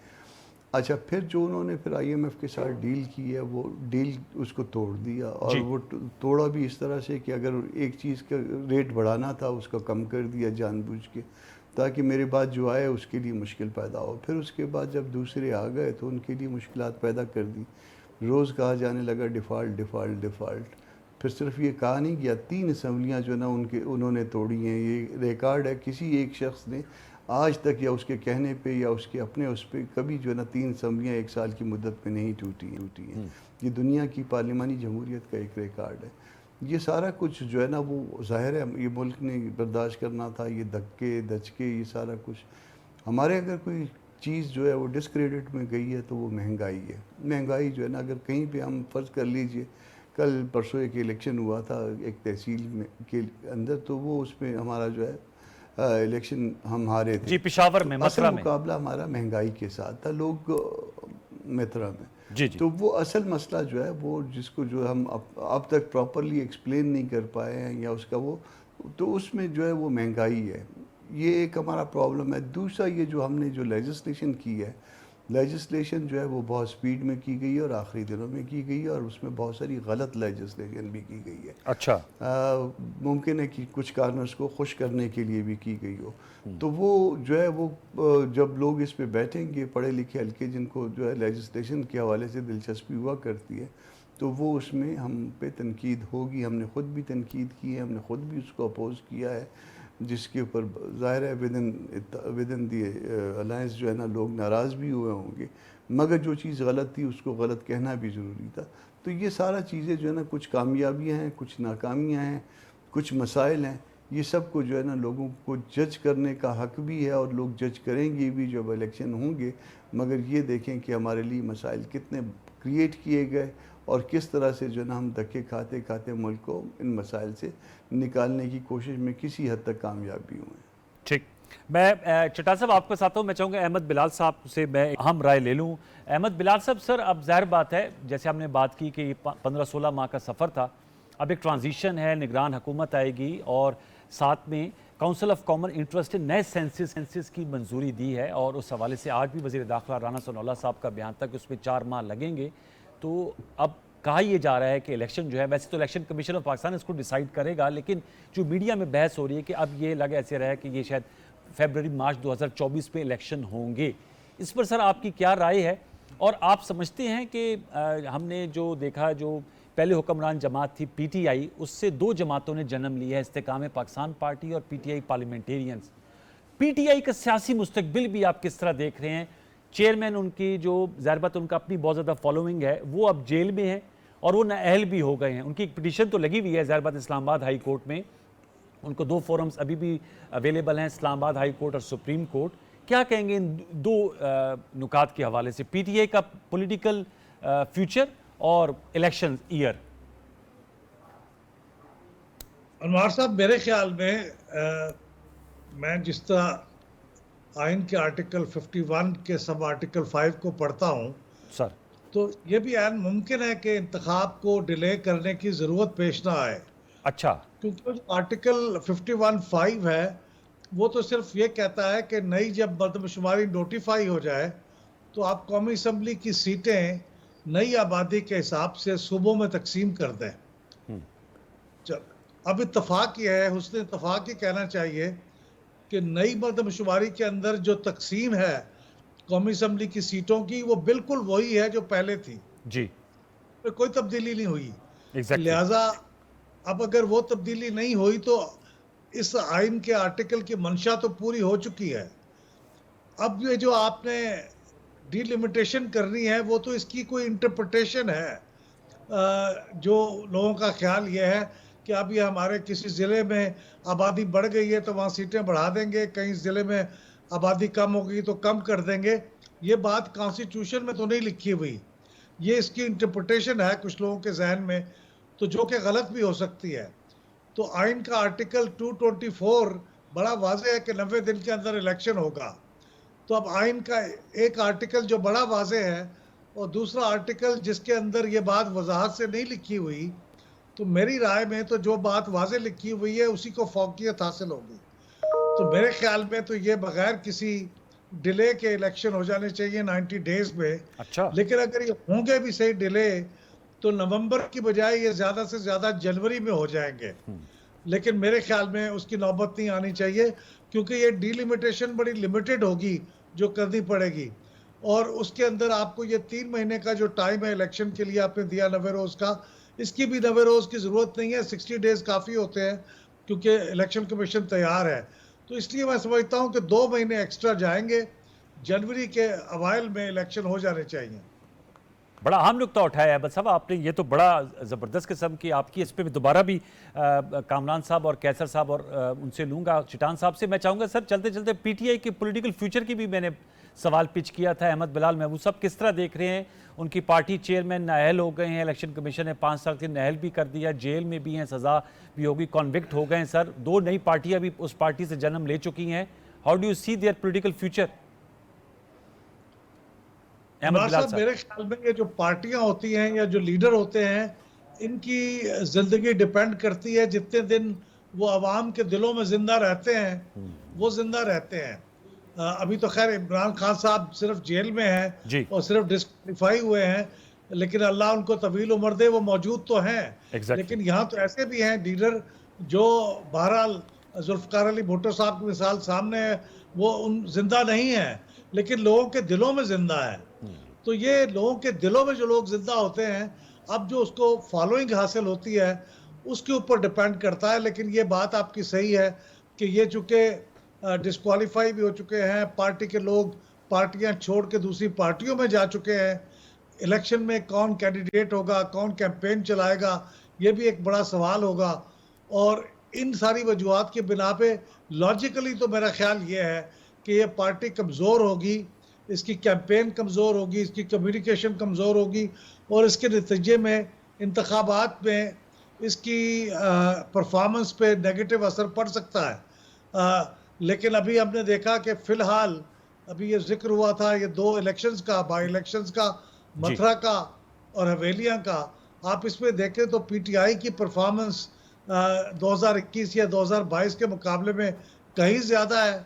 अच्छा, फिर जो उन्होंने फिर IMF के साथ डील की है, वो डील उसको तोड़ दिया, और वो तोड़ा भी इस तरह से कि अगर एक चीज़ का रेट बढ़ाना था उसको कम कर दिया जानबूझ के, ताकि मेरे बाद जो आए उसके लिए मुश्किल पैदा हो। फिर उसके बाद जब दूसरे आ गए तो उनके लिए मुश्किलात पैदा कर दी। रोज़ कहा जाने लगा डिफ़ॉल्ट डिफ़ॉल्ट डिफ़ॉल्ट। फिर सिर्फ ये कहा नहीं गया, 3 असम्बलियाँ जो ना उन्होंने तोड़ी हैं। ये रिकॉर्ड है, किसी एक शख्स ने आज तक या उसके कहने पे या उसके अपने उस पर कभी जो है ना 3 असम्बलियाँ 1 साल की मुद्दत में नहीं टूटी हैं। ये दुनिया की पार्लिमानी जमहूरियत का एक रिकॉर्ड है। ये सारा कुछ जो है ना वो ज़ाहिर है ये मुल्क ने बर्दाश्त करना था, ये धक्के दचके ये सारा कुछ। हमारे अगर कोई चीज़ जो है वो डिस्क्रेडिट में गई है तो वो महंगाई है। महंगाई जो है ना, अगर कहीं पे हम फ़र्ज़ कर लीजिए कल परसों एक इलेक्शन हुआ था एक तहसील में के अंदर, तो वो उसमें हमारा जो है इलेक्शन हम हारे थे जी, पेशावर में, मथुरा में। मुकाबला हमारा महंगाई के साथ था, लोग मथुरा में। जी जी। तो वो असल मसला जो है वो जिसको जो हम अब तक प्रॉपरली एक्सप्लेन नहीं कर पाए हैं या उसका वो, तो उसमें जो है वो महंगाई है। ये एक हमारा प्रॉब्लम है। दूसरा, ये जो हमने जो लेजिस्लेशन की है, लेजिस्लेशन जो है वो बहुत स्पीड में की गई है और आखिरी दिनों में की गई है, और उसमें बहुत सारी गलत लेजिस्लेशन भी की गई है। अच्छा, मुमकिन है कि कुछ कारणों को खुश करने के लिए भी की गई हो। तो वो जो है वो जब लोग इस पे बैठेंगे, पढ़े लिखे हल्के जिनको जो है लेजिस्लेशन के हवाले से दिलचस्पी हुआ करती है, तो वो उसमें हम पे तनकीद होगी। हमने ख़ुद भी तनकीद की है, हमने ख़ुद भी उसको अपोज़ किया है, जिसके ऊपर ज़ाहिर है विद इन दी अलायंस जो है ना लोग नाराज़ भी हुए होंगे, मगर जो चीज़ गलत थी उसको गलत कहना भी ज़रूरी था। तो ये सारा चीज़ें जो है ना, कुछ कामयाबियाँ हैं, कुछ नाकामियाँ हैं, कुछ मसाइल हैं। ये सब को जो है ना लोगों को जज करने का हक़ भी है, और लोग जज करेंगे भी जब इलेक्शन होंगे। मगर ये देखें कि हमारे लिए मसाइल कितने क्रिएट किए गए और किस तरह से जो है ना हम धक्के खाते खाते मुल्क को इन मसाइल से निकालने की कोशिश में किसी हद तक कामयाब भी हुए। ठीक, मैं चट्टा साहब आपके साथ हूँ। मैं चाहूँगा अहमद बिलाल साहब से मैं अहम राय ले लूँ। अहमद बिलाल साहब, सर अब ज़ाहिर बात है, जैसे हमने बात की कि 15-16 माह का सफ़र था, अब एक ट्रांजिशन है, निगरान हुकूमत आएगी, और साथ में काउंसिल ऑफ कॉमन इंटरेस्ट ने नए सेंसिस की मंजूरी दी है, और उस हवाले से आज भी वज़ीर दाखिला राना सनाउल्लाह साहब का बयान था कि उसमें 4 माह लगेंगे। तो अब कहा यह जा रहा है कि इलेक्शन जो है, वैसे तो इलेक्शन कमीशन ऑफ पाकिस्तान इसको डिसाइड करेगा, लेकिन जो मीडिया में बहस हो रही है कि अब ये लग ऐसे रहा है कि ये शायद फरवरी-मार्च 2024 में इलेक्शन होंगे। इस पर सर आपकी क्या राय है? और आप समझते हैं कि हमने जो देखा, जो पहले हुक्मरान जमात थी PTI, उससे 2 जमातों ने जन्म लिया है, इस्तेकाम पाकिस्तान पार्टी और PTI पार्लियामेंटेरियंस। PTI का सियासी मुस्तकबिल भी आप किस तरह देख रहे हैं? चेयरमैन उनकी जो ज़ाहिर बात उनका अपनी बहुत ज़्यादा फॉलोइंग है, वो अब जेल में है और वो नाअहल भी हो गए हैं। उनकी एक पिटीशन तो लगी हुई है ज़ाहिर बात इस्लामाबाद हाई कोर्ट में। उनको 2 फोरम्स अभी भी अवेलेबल हैं, इस्लामाबाद हाई कोर्ट और सुप्रीम कोर्ट। क्या कहेंगे इन 2 नुकात के हवाले से, PTI का पॉलिटिकल फ्यूचर और इलेक्शन ईयर? अनवार साहब, मेरे ख्याल में मैं जिस तरह आइन के आर्टिकल 51 के सब आर्टिकल 5 को पढ़ता हूँ सर, तो ये भी ऐन मुमकिन है कि इंतखाब को डिले करने की ज़रूरत पेश ना आए। अच्छा, क्योंकि जो आर्टिकल 51(5) है वो तो सिर्फ ये कहता है कि नई जब मरदमशुमारी नोटिफाई हो जाए तो आप कौमी असम्बली की सीटें नई आबादी के हिसाब से सूबों में तकसीम कर दें। चल, अब इत्तफाक ये है, हुस्न इत्तफाक ही कहना चाहिए कि नई मरदमशुमारी के अंदर जो तकसीम है कौमी असम्बली की सीटों की, वो बिल्कुल वही है जो पहले थी जी, तो कोई तब्दीली नहीं हुई। एग्जैक्टली। लिहाजा अब अगर वो तब्दीली नहीं हुई तो इस आइन के आर्टिकल की मंशा तो पूरी हो चुकी है। अब ये जो आपने डिलिमिटेशन करनी है वो तो इसकी कोई इंटरप्रिटेशन है। जो लोगों का ख्याल ये है कि अब ये हमारे किसी ज़िले में आबादी बढ़ गई है तो वहाँ सीटें बढ़ा देंगे, कहीं ज़िले में आबादी कम हो गई तो कम कर देंगे। ये बात कॉन्स्टिट्यूशन में तो नहीं लिखी हुई, ये इसकी इंटरप्रिटेशन है कुछ लोगों के जहन में, तो जो कि गलत भी हो सकती है। तो आइन का आर्टिकल 224 बड़ा वाज़ेह है कि 90 दिन के अंदर इलेक्शन होगा। तो अब आइन का एक आर्टिकल जो बड़ा वाज़ेह है और दूसरा आर्टिकल जिसके अंदर ये बात वजाहत से नहीं लिखी हुई, तो मेरी राय में तो जो बात वाज़ेह लिखी हुई है उसी को फौकियत हासिल होगी। तो मेरे ख्याल में तो ये बगैर किसी डिले के इलेक्शन हो जाने चाहिए 90 डेज में। अच्छा, लेकिन अगर ये होंगे भी सही डिले तो नवंबर की बजाय ये ज़्यादा से ज़्यादा जनवरी में हो जाएंगे। लेकिन मेरे ख्याल में उसकी नौबत नहीं आनी चाहिए क्योंकि ये डिलिमिटेशन बड़ी लिमिटेड होगी जो करनी पड़ेगी। और उसके अंदर आपको ये 3 महीने का जो टाइम है इलेक्शन के लिए आपने दिया 90 रोज़ का, इसकी भी 90 रोज़ की ज़रूरत नहीं है, 60 डेज़ काफ़ी होते हैं क्योंकि इलेक्शन कमीशन तैयार है। तो इसलिए मैं समझता हूँ कि 2 महीने एक्स्ट्रा जाएंगे, जनवरी के अवाइल में इलेक्शन हो जाने चाहिए। बड़ा अहम नुकता उठाया है अहमद साहब आपने, ये तो बड़ा ज़बरदस्त किस्म की आपकी, इस पे मैं दोबारा भी कामरान साहब और कैसर साहब और उनसे लूँगा। चिटान साहब से मैं चाहूँगा सर, चलते चलते पीटीआई के पॉलिटिकल फ्यूचर की भी मैंने सवाल पिच किया था। अहमद बिलाल महबूब साहब किस तरह देख रहे हैं? उनकी पार्टी चेयरमैन नाअहल हो गए हैं, इलेक्शन कमीशन ने 5 साल के नाअहल भी कर दिया, जेल में भी हैं, सज़ा भी होगी, कॉन्विक्ट हो गए हैं सर। 2 नई पार्टियाँ भी उस पार्टी से जन्म ले चुकी हैं। How do you see their political future? Ahmed साहब, मेरे ख्याल में ये जो पार्टियां होती हैं या जो लीडर होते हैं, इनकी जिंदगी डिपेंड करती है जितने दिन वो आवाम के दिलों में जिंदा रहते हैं वो जिंदा रहते हैं। अभी तो खैर इमरान खान साहब सिर्फ जेल में हैं और सिर्फ डिस्क्वालीफाई हुए हैं, लेकिन अल्लाह उनको तवील उम्र दे, वो मौजूद तो हैं। लेकिन यहाँ तो ऐसे भी हैं लीडर जो बहरहाल जुल्फ़िकार अली भुट्टो साहब की मिसाल सामने है, वो उन जिंदा नहीं है लेकिन लोगों के दिलों में जिंदा है। तो ये लोगों के दिलों में जो लोग जिंदा होते हैं, अब जो उसको फॉलोइंग हासिल होती है उसके ऊपर डिपेंड करता है। लेकिन ये बात आपकी सही है कि ये चूँकि डिस्क्वालीफाई भी हो चुके हैं, पार्टी के लोग पार्टियां छोड़ के दूसरी पार्टियों में जा चुके हैं, इलेक्शन में कौन कैंडिडेट होगा, कौन कैंपेन चलाएगा, ये भी एक बड़ा सवाल होगा। और इन सारी वजूहात की बिना पे लॉजिकली तो मेरा ख्याल ये है कि ये पार्टी कमज़ोर होगी, इसकी कैंपेन कमज़ोर होगी, इसकी कम्युनिकेशन कमज़ोर होगी और इसके नतीजे में इंतखाबात में इसकी परफॉर्मेंस पे नेगेटिव असर पड़ सकता है। लेकिन अभी हमने देखा कि फ़िलहाल अभी ये जिक्र हुआ था ये 2 इलेक्शंस का, बाई इलेक्शंस का, मथुरा का और हवेलियाँ का, आप इसमें देखें तो पीटीआई की परफॉर्मेंस 2021 या 2022 के मुकाबले में कहीं ज़्यादा है।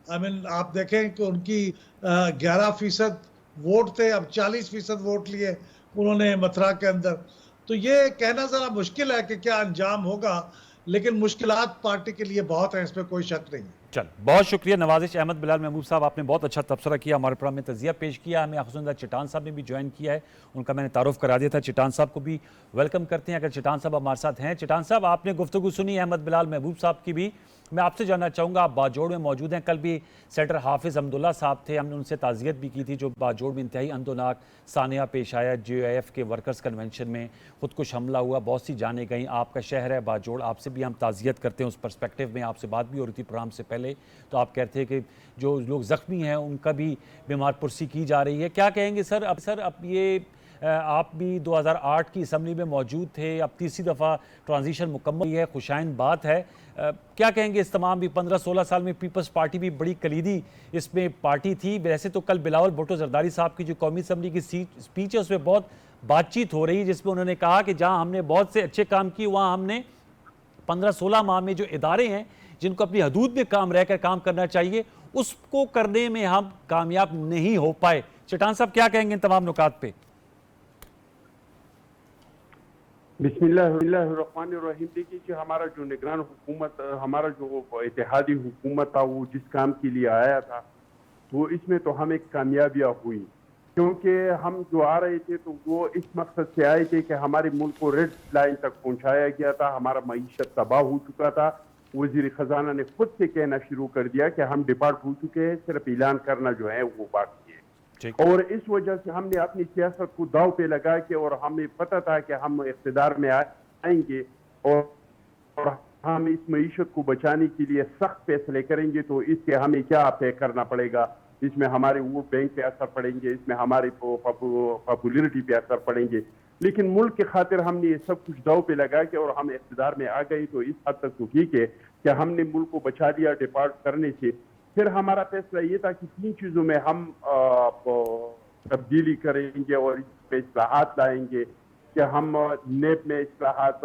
आप देखें कि उनकी 11% वोट थे, अब 40% वोट लिए उन्होंने मथुरा के अंदर। तो ये कहना ज़रा मुश्किल है कि क्या अंजाम होगा, लेकिन मुश्किलात पार्टी के लिए बहुत हैं, इसमें कोई शक नहीं। चल, बहुत शुक्रिया नवाजिश अहमद बिलाल महबूब साहब, आपने बहुत अच्छा तबसरा किया, हमारे प्रोग्राम में तजिया पेश किया। हमें खुशनुदा चिटान साहब ने भी ज्वाइन किया है, उनका मैंने तारुफ करा दिया था। चिटान साहब को भी वेलकम करते हैं अगर चिटान साहब हमारे साथ हैं। चिटान साहब, आपने गुफ्तगू सुनी अहमद बिलाल महबूब साहब की भी, मैं आपसे जानना चाहूँगा, आप बाजोड़ में मौजूद हैं, कल भी सेनेटर हाफिज़ अहमदुल्ला साहब थे, हमने उनसे ताज़ियत भी की थी जो बाजोड़ में इंतहाई अंदोनाक सानिया पेश आया, JOIF के वर्कर्स कन्वेंशन में खुदकुश हमला हुआ, बहुत सी जाने गई। आपका शहर है बाजोड़, आपसे भी हम ताज़ियत करते हैं उस पर्सपेक्टिव में। आपसे बात भी हो रही थी प्रोग्राम से पहले, तो आप कहते हैं कि जो लोग ज़ख्मी हैं उनका भी बीमार पुरसी की जा रही है, क्या कहेंगे सर? अब ये आप भी 2008 की असम्बली में मौजूद थे, अब तीसरी दफ़ा ट्रांजिशन मुकम्मल हुई है, खुशाइन बात है, क्या कहेंगे? इस तमाम भी 15-16 साल में पीपल्स पार्टी भी बड़ी कलीदी इसमें पार्टी थी। वैसे तो कल बिलावल भुट्टो जरदारी साहब की जो कौमी असम्बली की स्पीच है उसमें बहुत बातचीत हो रही है, जिसमें उन्होंने कहा कि जहाँ हमने बहुत से अच्छे काम किए वहाँ हमने 15-16 माह में जो इदारे हैं जिनको अपनी हदूद में काम रहकर काम करना चाहिए, उसको करने में हम कामयाब नहीं हो पाए। चट्टान साहब क्या कहेंगे इन तमाम नुकात पे? बिस्मिल्लाहिर्रहमानिर्रहीम। देखिए कि हमारा जो निगरान हुकूमत, हमारा जो इत्तेहादी हुकूमत था, वो जिस काम के लिए आया था, वो इसमें तो हमें कामयाबियाँ हुई, क्योंकि हम जो आ रहे थे तो वो इस मकसद से आए थे कि हमारे मुल्क को रेड लाइन तक पहुंचाया गया था, हमारा मईशत तबाह हो चुका था। वजीर खजाना ने खुद से कहना शुरू कर दिया कि हम डिपार्ट हो चुके हैं, सिर्फ ऐलान करना जो है वो बाकी है। और इस वजह से हमने अपनी सियासत को दाव पे लगा के, और हमें पता था कि हम इख्तिदार में आएंगे और हम इस मईशत को बचाने के लिए सख्त फैसले करेंगे, तो इसके हमें क्या तय करना पड़ेगा। इसमें हमारे वोट बैंक पे असर पड़ेंगे, इसमें हमारी पॉपुलरिटी पे असर पड़ेंगे, लेकिन मुल्क के खातिर हमने ये सब कुछ दाव पे लगा के और हम इख्तिदार में आ गए, तो इस हद तक तो ठीक है कि हमने मुल्क को बचा लिया डिपार्ट करने से। फिर हमारा फैसला ये था कि 3 चीज़ों में हम तब्दीली करेंगे और इस पे इस्लाहात लाएंगे, कि हम नेब में इस्लाहात,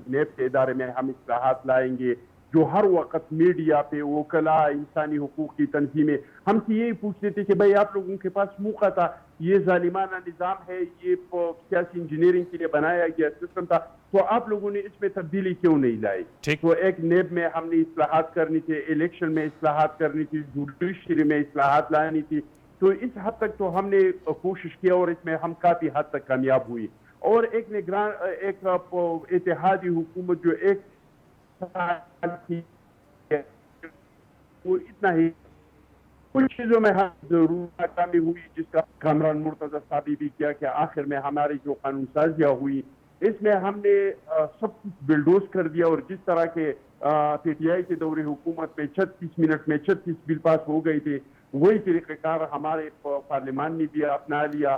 नेब के इदारे में हम इस्लाहात लाएंगे, जो हर वक्त मीडिया पे वकला, इंसानी हुकूक की तंजीमें हमसे यही पूछते थे कि भाई आप लोगों के पास मौका था, ये जालिमाना निज़ाम है, ये सियासी इंजीनियरिंग के लिए बनाया गया सिस्टम था, तो आप लोगों ने इसमें तब्दीली क्यों नहीं लाई। तो एक नेब में हमने इस्लाहात करनी थी, इलेक्शन में इस्लाहात करनी थी, जुडिशरी में इस्लाहात लानी थी। तो इस हद तक तो हमने कोशिश किया और इसमें हम काफ़ी हद तक कामयाब हुई। और एक निगरान, एक इत्तेहादी हुकूमत जो एक वो इतना ही, कुछ चीजों में हम जरूर नाकामी हुई, जिसका कामरान मुर्तजा साहब भी किया कि आखिर में हमारी जो कानून साजियाँ हुई, इसमें हमने सब कुछ बिल्डोज कर दिया। और जिस तरह के पीटीआई के दौरे हुकूमत में 36 मिनट में 36 बिल पास हो गए थे, वही तरीक़ाकार हमारे पार्लियामान ने भी अपना लिया।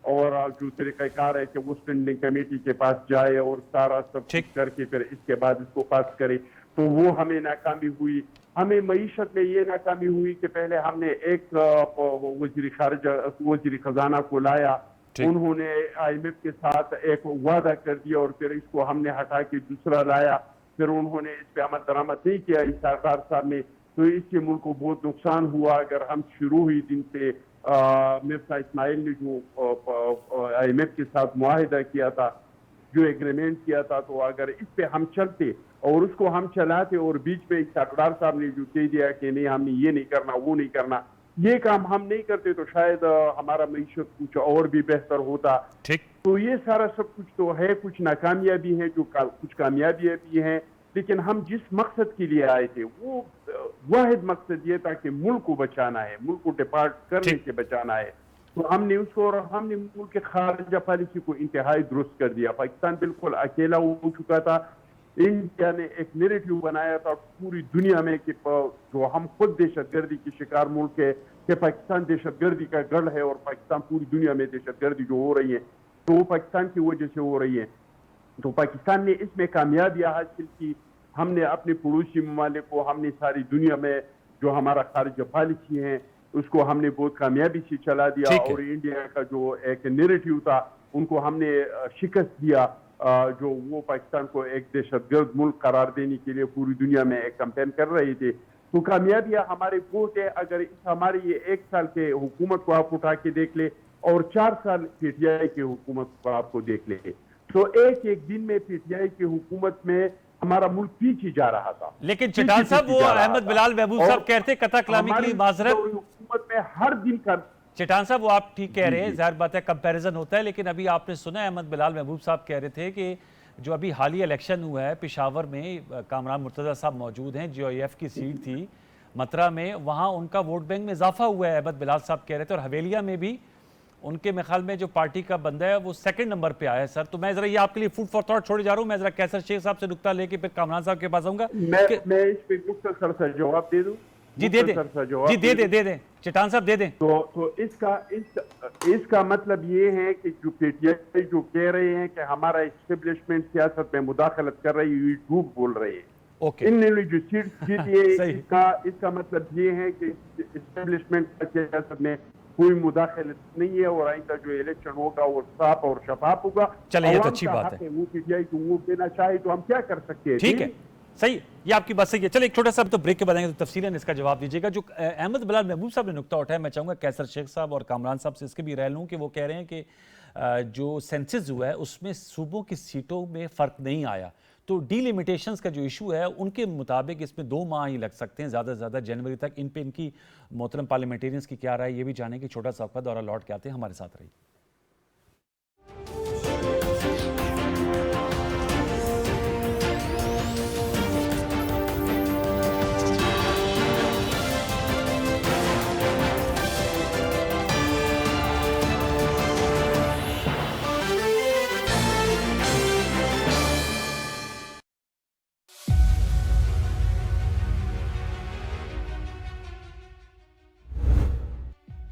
और जो तरीक़ाकार है कि वो स्टैंडिंग कमेटी के पास जाए और सारा सब ठीक करके फिर इसके बाद इसको पास करे, तो वो हमें नाकामी हुई। हमें मईशत में ये नाकामी हुई कि पहले हमने एक वज़ीर खजाना को लाया, उन्होंने IMF के साथ एक वादा कर दिया और फिर इसको हमने हटा के दूसरा लाया, फिर उन्होंने इस पर अमल दरामद नहीं किया इस सरकार साहब ने, तो इससे मुल्क को बहुत नुकसान हुआ। अगर हम शुरू ही दिन से मिर्जा इस्माइल ने जो IMF के साथ मुआहिदा किया था, जो एग्रीमेंट किया था, तो अगर इस पे हम चलते और उसको हम चलाते और बीच में सरदार साहब ने जो कह दिया कि नहीं हमने ये नहीं करना, वो नहीं करना, ये काम हम नहीं करते, तो शायद हमारा मईशत कुछ और भी बेहतर होता। ठीक, तो ये सारा सब कुछ तो है, कुछ नाकामियां भी हैं, जो कुछ कामयाबियां भी हैं, लेकिन हम जिस मकसद के लिए आए थे वो वाहिद मकसद ये था कि मुल्क को बचाना है, मुल्क को डिपार्ट करने से बचाना है। तो हमने उसको, और हमने मुल्क के खारजा पॉलिसी को इंतहाई दुरुस्त कर दिया। पाकिस्तान बिल्कुल अकेला हो चुका था। इंडिया ने एक नैरेटिव बनाया था पूरी दुनिया में कि जो हम खुद दहशतगर्दी के शिकार मुल्क है, कि पाकिस्तान दहशतगर्दी का गढ़ है और पाकिस्तान पूरी दुनिया में दहशतगर्दी जो हो रही है तो वो पाकिस्तान की वजह से हो रही है। तो पाकिस्तान ने इसमें कामयाबियाँ हासिल की। हमने अपने पड़ोसी ममालिक को, हमने सारी दुनिया में जो हमारा खारिजा पॉलिसी है उसको हमने बहुत कामयाबी से चला दिया, और इंडिया का जो एक नैरेटिव था उनको हमने शिकस्त दिया, जो वो पाकिस्तान को एक दहशतगर्द मुल्क करार देने के लिए पूरी दुनिया में एक कैंपेन कर रहे थे। तो कामयाबियाँ हमारे बहुत है। अगर इस हमारी ये 1 साल के हुकूमत को आप उठा के देख ले और 4 साल PTI की हुकूमत को आपको देख ले, तो एक दिन में PTI की हुकूमत में हमारा मुल्क पीछे जा रहा था। लेकिन चट्टान साहब, वो अहमद बिलाल महबूब साहब कहते कथा कलामी के लिए माजरत, हुकूमत में हर दिन का। चट्टान साहब, वो आप ठीक कह रहे हैं, जाहिर बात है कंपैरिजन होता है, लेकिन अभी आपने सुना अहमद बिलाल महबूब साहब कह रहे थे कि जो अभी हालिया इलेक्शन हुआ है पेशावर में, कामरान मुर्तजा साहब मौजूद हैं, GOF की सीट थी मतरा में, वहाँ उनका वोट बैंक में इजाफा हुआ है, अहमद बिलाल साहब कह रहे थे। और हवेलिया में भी उनके मेरे ख्याल में जो पार्टी का बंदा है वो 2nd नंबर पे आया है सर। तो मैं जरा ये आपके लिए फूड फॉर थॉट छोड़े जा रहा हूँ। मैं जरा कैसर शेख साहब से नुक्ता लेके फिर कामरान साहब के पास आऊंगा। मैं इस पे मुख्तसर सा जवाब दे दूं। जी दे दें, जी दे दें चट्टान साहब, दे दें। तो इसका मतलब ये है कि जो PTI जो कह रहे हैं कि हमारा एस्टेब्लिशमेंट सियासत में मुदाखलत कर रही है, ये झूठ बोल रहे हैं। इन्होंने जो सीट जीती है इसका मतलब ये है कि एस्टेब्लिशमेंट सियासत में कोई मुदाखलत नहीं है, और आइंदा जो इलेक्शन होगा वो साफ और शफाफ होगा। चलिए, ये तो अच्छी बात है। वो PTI को वोट देना चाहे तो हम क्या कर सकते हैं। ठीक है, सही, ये आपकी बात सही है। चलिए एक छोटा सा अब तो ब्रेक के बताएंगे तो तफसीलन इसका जवाब दीजिएगा। जो अहमद बिलाल महबूब साहब ने नुक्ता उठाया, मैं चाहूंगा कैसर शेख साहब और कामरान साहब से इसके भी राय लूं कि वो कह रहे हैं कि जो सेंसस हुआ है उसमें सूबों की सीटों में फ़र्क नहीं आया, तो डीलिमिटेशंस का जो इशू है उनके मुताबिक इसमें 2 माह ही लग सकते हैं ज़्यादा से ज़्यादा जनवरी तक। इन पे इनकी मोहतरम पार्लियामेंटेरियंस की क्या राय, ये भी जाने की छोटा सा वक्त दौरा लौट के आते हैं, हमारे साथ रहिए।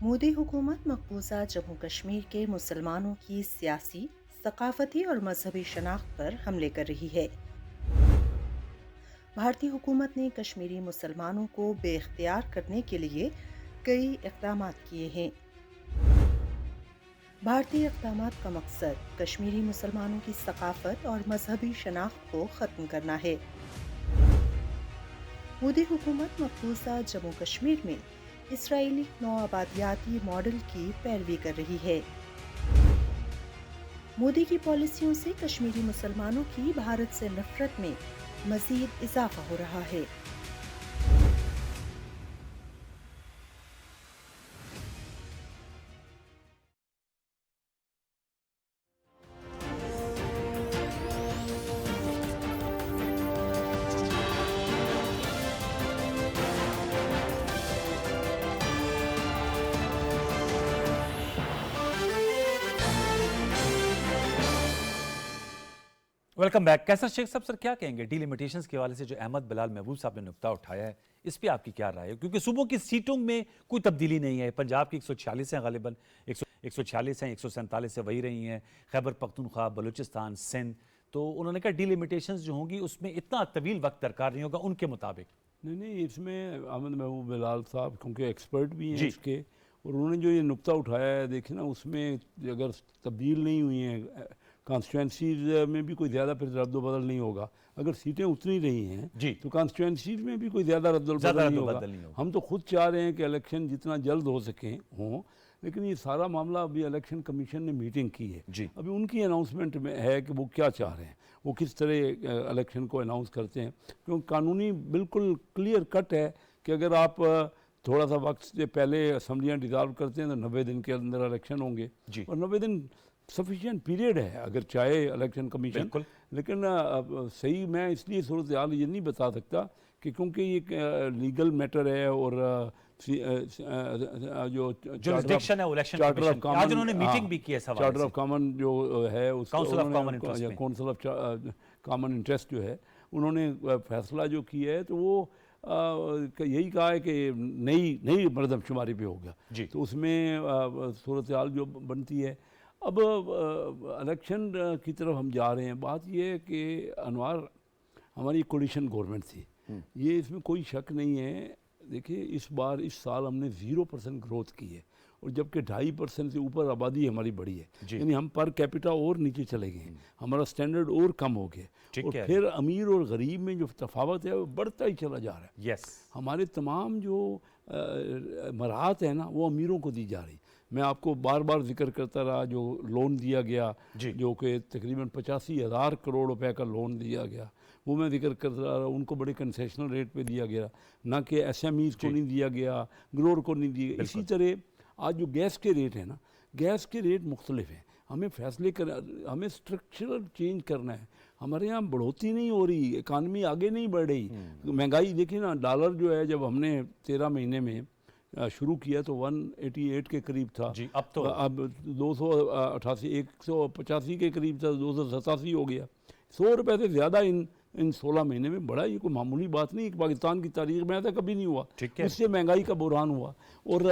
मोदी हुकूमत मकबूजा जम्मू कश्मीर के मुसलमानों की सियासी, सकाफती और मजहबी शनाख्त पर हमले कर रही है। भारतीय हुकूमत ने कश्मीरी मुसलमानों को बेख्तियार करने के लिए कई इक़दाम किए हैं। भारतीय इक़दामात का मकसद कश्मीरी मुसलमानों की सकाफत और मजहबी शनाख्त को ख़त्म करना है। मोदी हुकूमत मकबूजा जम्मू कश्मीर में इसराइली नौआबादियाती मॉडल की पैरवी कर रही है। मोदी की पॉलिसियों से कश्मीरी मुसलमानों की भारत से नफरत में मजीद इजाफा हो रहा है। Welcome back. कैसर शेख साहब सर क्या कहेंगे डीलिमिटेशंस के हवाले से जो अहमद बिलाल महबूब साहब ने नुक्ता उठाया है, इस पे आपकी क्या राय है? क्योंकि सूबों की सीटों में कोई तब्दीली नहीं है। पंजाब की 146 हैं, गालिबन 146 हैं, 147 से वही रही हैं, खैबर पख्तूनख्वा, बलूचिस्तान, सिंध। तो उन्होंने कहा डीलिमिटेशंस जो होंगी उसमें इतना तवील वक्त दरकार नहीं होगा उनके मुताबिक। नहीं, इसमें अहमद महबूब बिलाल साहब क्योंकि एक्सपर्ट भी हैं इसके, और उन्होंने जो ये नुक्ता उठाया है, देखिए ना, उसमें अगर तब्दील नहीं हुई हैं कॉन्स्टिट्यूंसीज में भी कोई ज़्यादा फिर रद्द-ओ-बदल नहीं होगा। अगर सीटें उतनी रही हैं तो कॉन्स्टिट्यूंसीज में भी कोई ज़्यादा रद्द-ओ-बदल नहीं होगा। हम तो खुद चाह रहे हैं कि इलेक्शन जितना जल्द हो सकें हों, लेकिन ये सारा मामला अभी इलेक्शन कमीशन ने मीटिंग की है। अभी उनकी अनाउंसमेंट में है कि वो क्या चाह रहे हैं, वो किस तरह इलेक्शन को अनाउंस करते हैं। क्योंकि कानूनी बिल्कुल क्लियर कट है कि अगर आप थोड़ा सा वक्त से पहले असम्बलियाँ डिज़ाल्व करते हैं तो 90 दिन के अंदर इलेक्शन होंगे, और 90 दिन सफिशिएंट पीरियड है अगर चाहे इलेक्शन कमीशन। लेकिन सही मैं इसलिए सूरत हाल ये नहीं बता सकता कि क्योंकि ये लीगल मैटर है, और जो जुरिसडिक्शन है इलेक्शन कमीशन की, आज उन्होंने मीटिंग भी की है। चार्टर ऑफ कॉमन जो है उसका काउंसिल ऑफ कॉमन इंटरेस्ट जो है, उन्होंने फैसला जो किया है तो वो यही कहा है कि नई मरदमशुमारी पे हो गया। तो उसमें सूरत हाल जो बनती है। अब इलेक्शन की तरफ हम जा रहे हैं। बात यह है कि अनवार हमारी कोलिशन गवर्नमेंट थी, ये इसमें कोई शक नहीं है। देखिए इस साल हमने 0% ग्रोथ की है, और जबकि 2.5% से ऊपर आबादी हमारी बढ़ी है, यानी हम पर कैपिटा और नीचे चले गए, हमारा स्टैंडर्ड और कम हो गया, और फिर अमीर और गरीब में जो तफावत है वो बढ़ता ही चला जा रहा है। हमारे तमाम जो मराहत है ना वो अमीरों को दी जा रही। मैं आपको बार बार जिक्र करता रहा जो लोन दिया गया, जो कि तकरीबन 85,000 करोड़ रुपए का लोन दिया गया, वो मैं जिक्र करता रहा। उनको बड़े कंसेशनल रेट पे दिया गया, ना कि एसएमईज को नहीं दिया गया, ग्रोअर को नहीं दिया गया। इसी तरह आज जो गैस के रेट हैं ना, गैस के रेट मुख्तलिफ हैं। हमें फैसले कर, हमें स्ट्रक्चरल चेंज करना है। हमारे यहाँ बढ़ोतरी नहीं हो रही, इकानमी आगे नहीं बढ़ रही। महंगाई देखिए ना, डॉलर जो है जब हमने 13 महीने में शुरू किया तो 188 के करीब था, अब 288 185 के करीब था, 287 हो गया। 100 रुपये से ज़्यादा इन 16 महीने में बढ़ा। ये कोई मामूली बात नहीं, पाकिस्तान की तारीख में ऐसा कभी नहीं हुआ। इससे महंगाई का बुरहान हुआ, और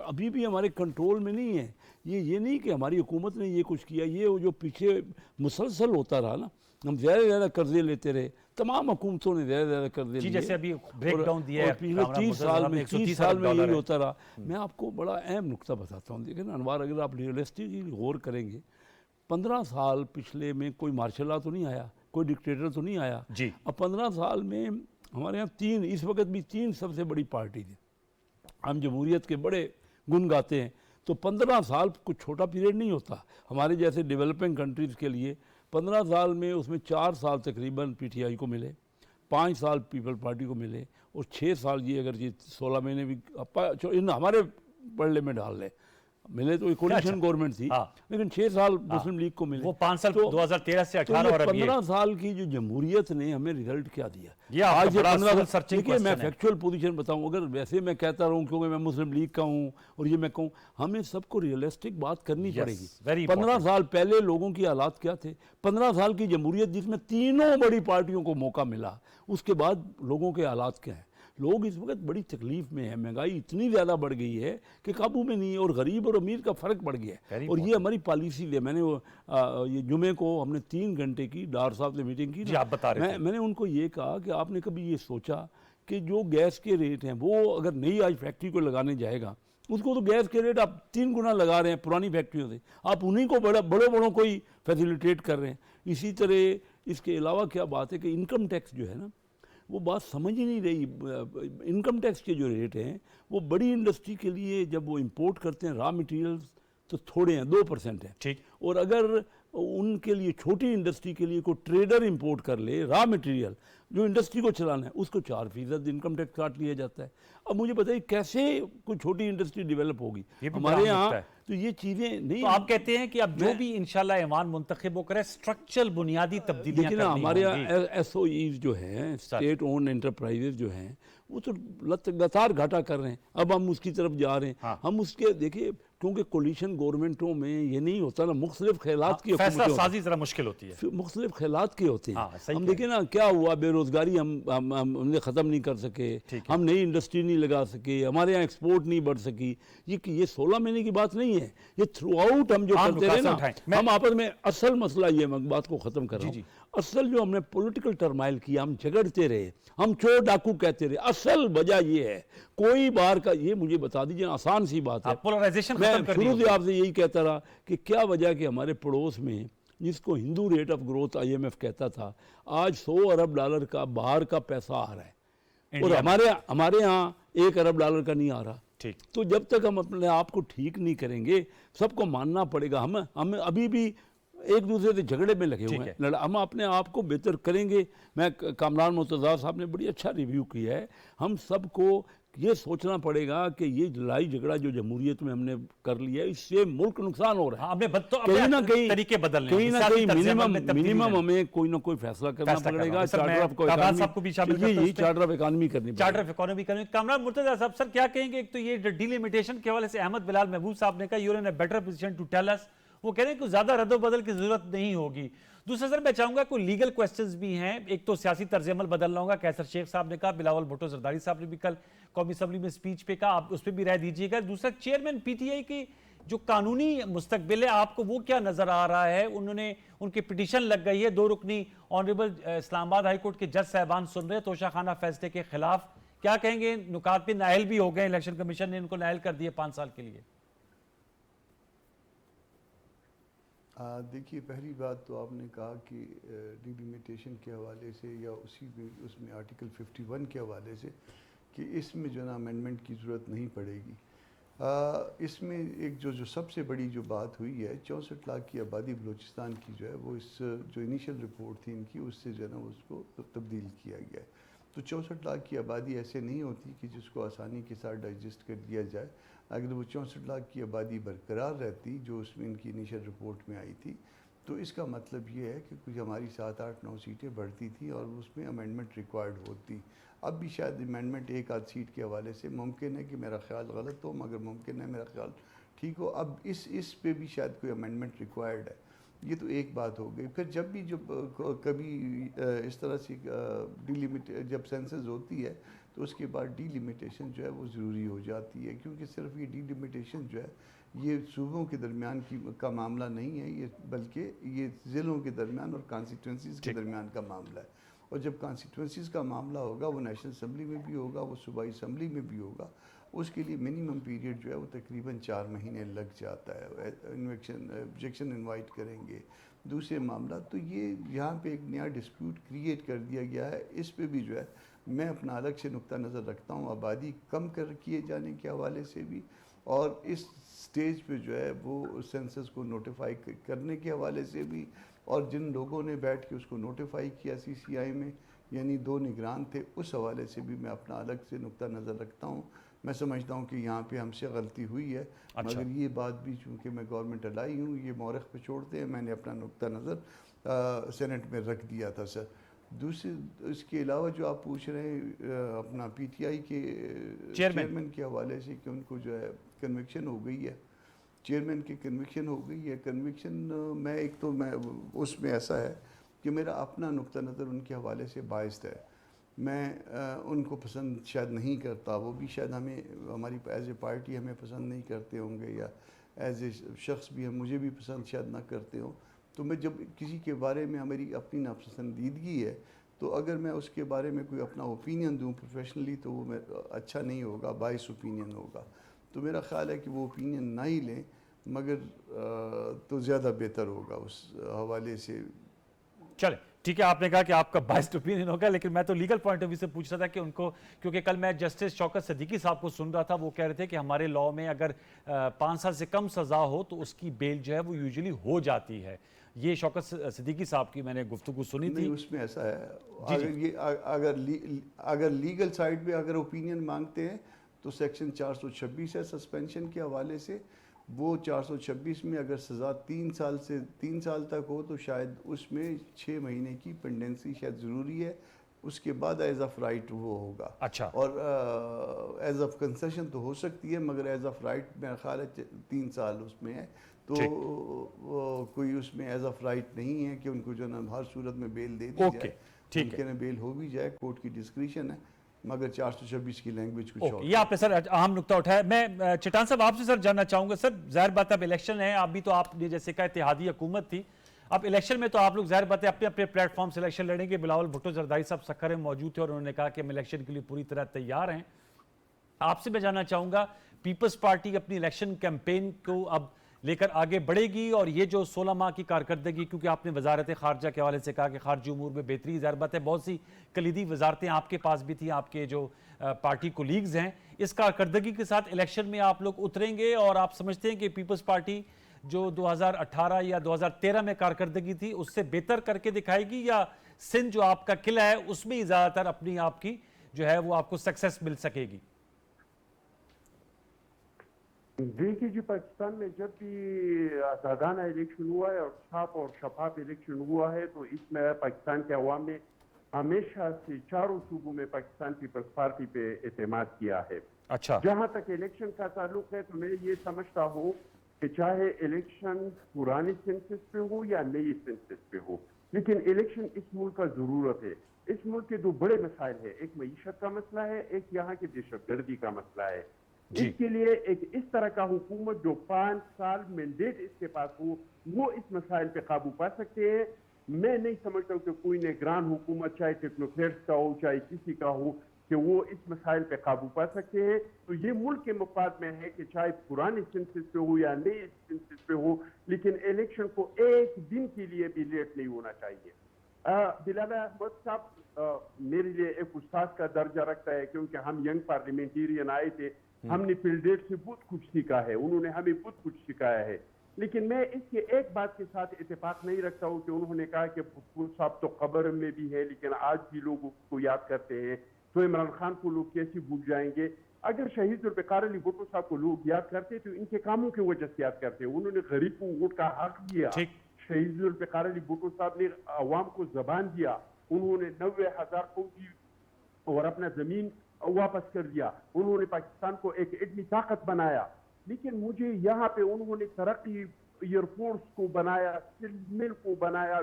अभी भी हमारे कंट्रोल में नहीं है। ये नहीं कि हमारी हुकूमत ने ये कुछ किया, ये जो पीछे मुसलसल होता रहा ना, हम ज़्यादा से ज़्यादा कर्जे लेते रहे, तमाम हुकूमतों ने ज़्यादा से ज़्यादा कर्जे लिए। जैसे अभी ब्रेकडाउन दिया है, पिछले 30 साल में यही होता रहा। मैं आपको बड़ा अहम नुक्ता बताता हूँ। देखिए ना अनवार, अगर आप रियलिस्टिकली गौर करेंगे, 15 साल पिछले में कोई मार्शल लॉ तो नहीं आया, कोई डिक्टेटर तो नहीं आया जी। अब 15 साल में हमारे यहाँ तीन, इस वक्त भी तीन सबसे बड़ी पार्टी थी। हम जमहूरियत के बड़े गुण गाते हैं, तो 15 साल कुछ छोटा पीरियड नहीं होता। हमारे जैसे डेवलपिंग कंट्रीज़ के लिए 15 साल में उसमें 4 साल तकरीबन पीटीआई को मिले, 5 साल पीपल पार्टी को मिले, और 6 साल ये अगर ये 16 महीने भी इन हमारे पड़ले में डाल लें मिले तो कोलिशन गवर्नमेंट थी, हाँ। लेकिन 6 साल मुस्लिम लीग को मिले। वो 5 साल 2013 से 18 और अब ये 15 साल की जो जमहूरियत ने हमें रिजल्ट क्या दिया। ये आपका आज ये बड़ा 15 soul searching देखिए, मैं question है। फैक्चुअल पोजीशन बताऊं, अगर वैसे मैं कहता रहूं क्योंकि मैं मुस्लिम लीग का हूं और ये मैं कहूं, हमें सबको रियलिस्टिक बात करनी Yes, पड़ेगी। very 15 important। साल पहले लोगों की हालात क्या थे? 15 साल की जमहूरियत जिसमें तीनों बड़ी पार्टियों को मौका मिला, उसके बाद लोगों के हालात क्या हैं? लोग इस वक्त बड़ी तकलीफ में हैं, महंगाई इतनी ज़्यादा बढ़ गई है कि काबू में नहीं है, और गरीब और अमीर का फ़र्क बढ़ गया है। Very और ये हमारी पॉलिसी है। मैंने ये जुमे को हमने 3 घंटे की डार साहब से मीटिंग की जी, ना, आप बता रहे थे। मैंने उनको ये कहा कि आपने कभी ये सोचा कि जो गैस के रेट हैं वो अगर नई आज फैक्ट्री को लगाने जाएगा, उसको तो गैस के रेट आप 3 गुना लगा रहे हैं पुरानी फैक्ट्रियों से, आप उन्हीं को बड़ों को ही फैसिलिटेट कर रहे हैं। इसी तरह इसके अलावा क्या बात है कि इनकम टैक्स जो है ना, वो बात समझ ही नहीं रही। इनकम टैक्स के जो रेट हैं वो बड़ी इंडस्ट्री के लिए जब वो इंपोर्ट करते हैं रॉ मटेरियल्स तो थोड़े हैं, 2% हैं, ठीक। और अगर उनके लिए छोटी इंडस्ट्री के लिए कोई ट्रेडर इंपोर्ट कर ले रॉ मटेरियल जो इंडस्ट्री को चलाना है, उसको 4% इनकम टैक्स काट लिया जाता है। अब मुझे बताइए कैसे कोई छोटी इंडस्ट्री डेवलप होगी ये भी हमारे बड़ा यहाँ? मुद्दा है। तो ये चीज़ें नहीं। तो आप कहते हैं कि अब जो भी इंशाल्लाह ईमान मुंतखब हो करे, स्ट्रक्चरल बुनियादी तब्दीलियां देखिए ना, करनी हमारे होंगी। यहाँ SOEs जो हैं, स्टेट ओन एंटरप्राइजेज जो हैं, वो तो लगातार घाटा कर रहे हैं। अब हम उसकी तरफ जा रहे हैं। हाँ। हम उसके देखिए, क्योंकि कोलिशन गवर्नमेंटों में ये नहीं होता ना, मुख्तलिफ ख्यालात की फैसला हुकूमतें होती हैं। साजी जरा मुश्किल होती है। मुख्तलिफ ख्यालात के होते हैं। हाँ, सही हम कह देखिए ना क्या हुआ, बेरोजगारी हमने ख़त्म नहीं कर सके, ठीक है। हम नई इंडस्ट्री नहीं लगा सके, हमारे यहाँ एक्सपोर्ट नहीं बढ़ सकी। ये 16 महीने की बात नहीं है, ये थ्रू आउट हम जो आम करते रहे नुकात ना, उठाएं। मैं- हम आपस में असल मसला ये, मैं बात को ख़त्म कर रहा जी, हूँ, असल जो हमने पॉलिटिकल टर्माइल किया, हम झगड़ते रहे, हम चोर डाकू कहते रहे, असल वजह ये है। कोई बार का ये मुझे बता दीजिए, आसान सी बात है। पोलराइजेशन मैं खत्म करनी शुरू से होगी। आपसे यही कहता रहा कि क्या वजह कि हमारे पड़ोस में जिसको Hindu rate of growth IMF कहता था, आज $100 अरब का बाहर का पैसा आ रहा है, और इंडिया में। हमारे यहाँ $1 अरब का नहीं आ रहा। ठीक। तो जब तक हम अपने आप को ठीक नहीं करेंगे, सबको मानना पड़ेगा। हम अभी भी एक दूसरे से झगड़े में लगे हुए ठीक हैं। हम अपने आप को बेहतर करेंगे। मैं कामरान मुर्तज़ा साहब ने बड़ी अच्छा रिव्यू किया है। हम सबको ये सोचना पड़ेगा कि ये लड़ाई झगड़ा जो जमहूरियत में हमने कर लिया है, इससे मुल्क नुकसान हो रहा है। हाँ, हमने कहीं ना कहीं तरीके बदलने कहीं ना कहीं मिनिमम मिनिमम हमें कोई ना कोई फैसला करना फैसला करना पड़ेगा। होगा। सर, चार्टर मैं ऑफ कामरान साहब को भी शामिल करता हूं यही इसमें। चार्टर ऑफ इकॉनमी करनी चार्टर पड़ेगी। ऑफ इकोनॉमी करने। कामरान मुर्तजा साहब, सर क्या कहेंगे? एक तो ये डिलिमिटेशन के हवाले से अहमद बिलाल महबूब साहब ने कहा, you're in a better position to tell us. वो कह रहे हैं कि ज्यादा रद्दोबदल की जरूरत नहीं होगी। दूसरा सर, मैं चाहूंगा कोई लीगल क्वेश्चंस भी हैं। एक तो सियासी तर्ज अमल बदलना होगा, कैसर शेख साहब ने कहा, बिलावल भुट्टो जरदारी साहब ने भी कल कौमी असम्बली में स्पीच पे कहा, आप उस पर भी राय दीजिएगा। दूसरा, चेयरमैन PTI की जो कानूनी मुस्तकबिल है, आपको वो क्या नजर आ रहा है? उनकी पिटीशन लग गई है, 2 रुकनी ऑनरेबल इस्लामाबाद हाईकोर्ट के जज साहबान सुन रहे हैं तोशा खाना फैसले के खिलाफ। क्या कहेंगे? नुकात पे नायल भी हो गए, इलेक्शन कमीशन ने इनको नायल कर दिए 5 साल के लिए। देखिए, पहली बात तो आपने कहा कि डिलिमिटेशन के हवाले से या उसमें आर्टिकल 51 के हवाले से कि इसमें जो ना अमेंडमेंट की ज़रूरत नहीं पड़ेगी। इसमें एक जो सबसे बड़ी जो बात हुई है, 64 लाख की आबादी बलूचिस्तान की जो है वो इस जो इनिशियल रिपोर्ट थी इनकी, उससे जो है ना उसको तब्दील किया गया है। तो 64 लाख की आबादी ऐसे नहीं होती कि जिसको आसानी के साथ डाइजेस्ट कर दिया जाए। अगर वो 64 लाख की आबादी बरकरार रहती जो उसमें इनकी इनिशियल रिपोर्ट में आई थी, तो इसका मतलब ये है कि कुछ हमारी 7, 8, 9 सीटें बढ़ती थी और उसमें अमेंडमेंट रिक्वायर्ड होती। अब भी शायद अमेंडमेंट 1 आध सीट के हवाले से मुमकिन है कि मेरा ख्याल गलत हो, मगर मुमकिन है मेरा ख्याल ठीक हो। अब इस पे भी शायद कोई अमेंडमेंट रिक्वायर्ड है। ये तो एक बात हो गई। फिर जब भी कभी इस तरह से जब सेंसस होती है तो उसके बाद डिलिमिटेशन जो है वो ज़रूरी हो जाती है, क्योंकि सिर्फ ये डिलिमिटेशन जो है ये सूबों के दरमियान का मामला नहीं है, ये बल्कि ये ज़िलों के दरमियान और कॉन्स्टिट्यूंसीज़ के दरमियान का मामला है। और जब कॉन्स्टिट्यूंसीज़ का मामला होगा वो नेशनल असम्बली में भी होगा, वो सूबाई असम्बली में भी होगा। उसके लिए मिनिमम पीरियड जो है वो तकरीबन 4 महीने लग जाता है। ऑब्जेक्शन इनवाइट करेंगे, दूसरे मामला। तो ये यहाँ पे एक नया डिस्प्यूट क्रिएट कर दिया गया है। इस पे भी जो है मैं अपना अलग से नुक्ता नज़र रखता हूँ, आबादी कम कर किए जाने के हवाले से भी, और इस स्टेज पे जो है वो सेंसस को नोटिफाई करने के हवाले से भी, और जिन लोगों ने बैठ के उसको नोटिफाई किया CCI में, यानी 2 निगरान थे, उस हवाले से भी मैं अपना अलग से नुक्ता नज़र रखता हूँ। मैं समझता हूँ कि यहाँ पे हमसे गलती हुई है। अच्छा। मगर ये बात भी चूँकि मैं गवर्नमेंट अलाई हूँ, ये मौरख पे छोड़ते हैं, मैंने अपना नुक्ता नज़र सेनेट में रख दिया था सर। दूसरे इसके अलावा जो आप पूछ रहे हैं अपना PTI के चेयरमैन के हवाले से कि उनको जो है कन्विक्शन हो गई है, चेयरमैन की कन्विक्शन हो गई है। कन्विक्शन मैं उसमें ऐसा है कि मेरा अपना नुक्ता नज़र उनके हवाले से बाइस्ड है। मैं उनको पसंद शायद नहीं करता, वो भी शायद हमारी एज ए पार्टी हमें पसंद नहीं करते होंगे, या एज ए शख्स भी मुझे भी पसंद शायद ना करते हों। तो मैं जब किसी के बारे में मेरी अपनी नापसंदीदगी है, तो अगर मैं उसके बारे में कोई अपना ओपिनियन दूं प्रोफेशनली, तो वो अच्छा नहीं होगा, बाइस ओपिनियन होगा। तो मेरा ख्याल है कि वो ओपिनियन ना ही लें, मगर तो ज़्यादा बेहतर होगा उस हवाले से। चले ठीक है, आपने कहा कि आपका बाइस्ड ओपिनियन होगा, लेकिन मैं तो लीगल पॉइंट ऑफ व्यू से पूछ रहा था कि उनको, क्योंकि कल मैं जस्टिस शौकत सिद्दीकी साहब को सुन रहा था, वो कह रहे थे कि हमारे लॉ में अगर 5 साल से कम सजा हो तो उसकी बेल जो है वो यूजुअली हो जाती है। ये शौकत सिद्दीकी साहब की मैंने गुफ्तगू सुनी थी। उसमें ऐसा है, अगर लीगल साइड पे अगर ओपिनियन मांगते हैं तो सेक्शन 426 है सस्पेंशन के हवाले से। वो 426 में अगर सज़ा 3 साल तक हो तो शायद उसमें 6 महीने की पेंडेंसी शायद ज़रूरी है, उसके बाद एज ऑफ राइट वो होगा। अच्छा। और एज ऑफ कंसेशन तो हो सकती है, मगर एज ऑफ राइट मेरा ख्याल है 3 साल उसमें है। तो कोई उसमें एज ऑफ राइट नहीं है कि उनको जो ना हर सूरत में बेल दे दी जाए। ठीक है, बेल हो भी जाए, कोर्ट की डिस्क्रिप्शन है, मगर 426 की लैंग्वेज कुछ और। ये आपने सर अहम नुकता उठाया। मैं चिटान साहब आपसे सर जानना चाहूंगा, सर जाहिर बात है अब इलेक्शन है, आप भी तो आपने जैसे कहा इत्तेहादी हुकूमत थी, अब इलेक्शन में तो आप लोग जाहिर बात है अपने अपने प्लेटफॉर्म से इलेक्शन लड़ेंगे। बिलावल भुट्टो जरदारी साहब सक्खर में मौजूद थे और उन्होंने कहा कि हम इलेक्शन के लिए पूरी तरह तैयार हैं। आपसे मैं जानना चाहूंगा, पीपल्स पार्टी अपनी इलेक्शन कैंपेन को अब लेकर आगे बढ़ेगी, और ये जो 16 माह की कारकर्दगी, क्योंकि आपने वजारत खारजा के हवाले से कहा कि खारजी उमूर में बेहतरी, ज़ाहिर बात है बहुत सी कलीदी वजारतें आपके पास भी थी, आपके जो पार्टी कोलीग्स हैं, इस कारकर्दगी के साथ इलेक्शन में आप लोग उतरेंगे, और आप समझते हैं कि पीपल्स पार्टी जो 2018 या 2013 में कारकर्दगी थी उससे बेहतर करके दिखाएगी, या सिंध जो आपका किला है उसमें ही ज़्यादातर अपनी आपकी जो है वो आपको सक्सेस मिल सकेगी? देखिए जी, पाकिस्तान में जब भी आज़ादाना इलेक्शन हुआ है और साफ और शफाफ इलेक्शन हुआ है, तो इसमें पाकिस्तान के अवाम ने हमेशा से चारों सूबों में पाकिस्तान पीपल्स पार्टी पे एतमाद किया है। अच्छा। जहां तक इलेक्शन का ताल्लुक है, तो मैं ये समझता हूँ कि चाहे इलेक्शन पुराने सेंसस पे हो या नई सेंसस पे हो, लेकिन इलेक्शन इस मुल्क का जरूरत है। इस मुल्क के 2 बड़े मसाइल है, एक मईशत का मसला है, एक यहाँ की दहशतगर्दी का मसला है। इसके लिए एक इस तरह का हुकूमत जो 5 साल मैंडेट इसके पास हो, वो इस मसाइल पे काबू पा सकते हैं। मैं नहीं समझता हूँ कि कोई निगरान हुकूमत, चाहे टेक्नोक्रेट्स का हो चाहे किसी का हो, कि वो इस मसाइल पे काबू पा सकते हैं। तो ये मुल्क के मफाद में है कि चाहे पुराने सेंसस पे हो या नए सेंसस पे हो, लेकिन इलेक्शन को एक दिन के लिए भी लेट नहीं होना चाहिए। बिलाल अहमद साहब मेरे लिए एक उस्ताद का दर्जा रखता है, क्योंकि हम यंग पार्लियामेंटेरियन आए थे, हमने पिलडेट से बहुत कुछ सीखा है, उन्होंने हमें बहुत कुछ सिखाया है। लेकिन मैं इसके एक बात के साथ इत्तेफाक नहीं रखता हूँ कि उन्होंने कहा कि भुट्टो साहब तो कब्र में भी है, लेकिन आज भी लोग उसको याद करते हैं, तो इमरान खान को लोग कैसे भूल जाएंगे। अगर शहीद जुल्फ़िकार अली भुट्टो साहब को लोग याद करते तो इनके कामों की वजह से याद करते। उन्होंने गरीब को वोट का हक दिया, शहीद जुल्फ़िकार अली भुट्टो साहब ने अवाम को जबान दिया, उन्होंने 90,000 फौजी और अपना जमीन वापस कर दिया, उन्होंने पाकिस्तान को एक एटमी ताकत बनाया। लेकिन मुझे यहाँ पे उन्होंने तरक्की, एयरफोर्स को बनाया, स्टील मिल को बनाया,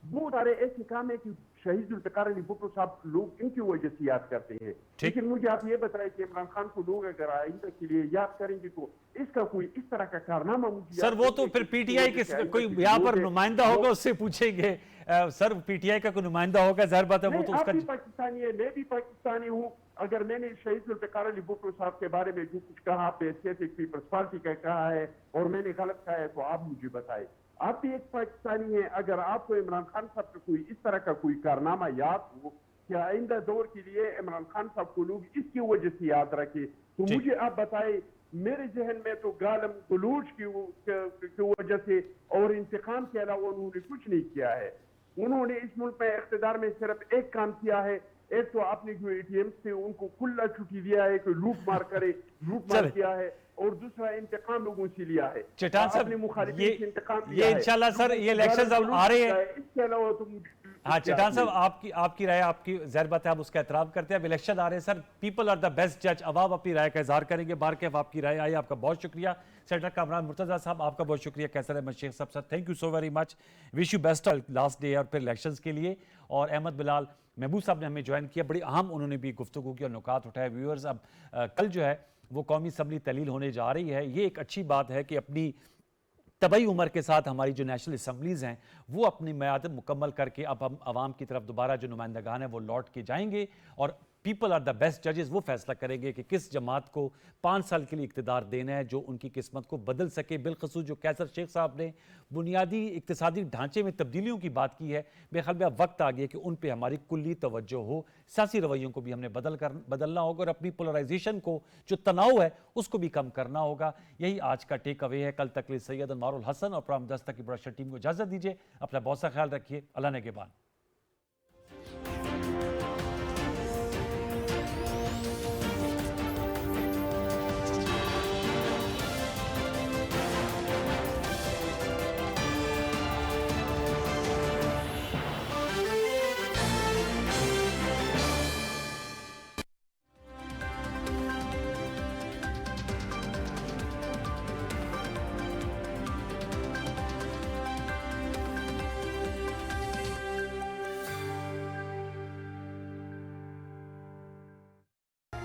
बहुत सारे ऐसे काम है कि शहीद जुल्फ़िकार अली भुट्टो साहब लोग इनकी वजह से याद करते हैं। लेकिन मुझे आप ये बताएं कि इमरान खान को लोग अगर आइंदा के लिए याद करेंगे तो इसका कोई इस तरह का कारनामा मुझे सर वो तो फिर पीटीआई के कोई यहाँ पर नुमाइंदा होगा उससे पूछेंगे। सर पीटीआई का कोई नुमाइंदा होगा, जाहिर बात है वो नहीं, तो आप उसका भी पाकिस्तानी है, मैं भी पाकिस्तानी हूँ। अगर मैंने शहीद जुल्फ़िकार अली भुट्टो साहब के बारे में जो कुछ कहा पैसिफिक पीपल्स पार्टी का कहा है और मैंने गलत कहा है तो आप मुझे बताएं। आप भी एक पाकिस्तानी हैं, अगर आपको इमरान खान साहब का कोई इस तरह का कोई कारनामा याद हो कि आइंदा दौर के लिए इमरान खान साहब को लोग इसकी वजह से याद रखे, तो जी। मुझे आप बताएं। मेरे जहन में तो गालम गलूज की वजह से और इंतकाम के अलावा उन्होंने कुछ नहीं किया है। उन्होंने इस मुल्क में इख्तिदार में सिर्फ एक काम किया है, एक तो आपने जो एटीएम से उनको खुला छुट्टी दिया है कि लूट मार करे, लूट मार चले। किया है, और दूसरा इंतकाम लोगों से लिया है। चट्टान साहब, आपने मुखालिफिन से इंतकाम ये लिया है। इंशाल्लाह सर ये इलेक्शंस अब आ रहे हैं। इसके अलावा तो हाँ चट्टान साहब, आपकी राय, आपकी जाहिर बात है आप उसका एहतराम करते हैं। अब इलेक्शन आ रहे हैं sir, people are the best जज, अब आप अपनी राय का इजहार करेंगे। बार के आपकी राय आई, आपका बहुत शुक्रिया। सेनेटर कामरान मुर्तजा साहब आपका बहुत शुक्रिया। कैसर अहमद शेख साहब, sir thank you so very much, wish you best last day और फिर इलेक्शंस के लिए। और अहमद बिलाल महबूब साहब ने हमें ज्वाइन किया, बड़ी अहम उन्होंने भी गुफ्तगू की और नुकात उठाए। व्यूअर्स, अब कल जो है वो कौमी असम्बली तलील होने जा रही है। ये एक अच्छी बात है कि अपनी तबई उम्र के साथ हमारी जो नेशनल असम्बलीज़ हैं वो अपनी मियाद मुकम्मल करके अब हम आवाम की तरफ दोबारा जो नुमाइंदगान है वो लौट के जाएंगे और पीपल आर द बेस्ट जजेस, वो फैसला करेंगे कि किस जमात को 5 साल के लिए इक़्तिदार देना है जो उनकी किस्मत को बदल सके। बिलखसूस जो कैसर शेख साहब ने बुनियादी इक़्तिसादी ढांचे में तब्दीलियों की बात की है, मेरे ख्याल में अब वक्त आ गया कि उन पर हमारी कुल्ली तवज्जो हो। सियासी रवैयों को भी हमने बदलना होगा और अपनी पोलराइजेशन को, जो तनाव है, उसको भी कम करना होगा। यही आज का टेक अवे है। कल तक लिए सैयद अनवारुल हसन और प्रोग्राम दस्तक की प्रोडक्शन टीम को इजाज़त दीजिए। अपना बहुत सा ख्याल रखिए। अल्लाह ने के बाद।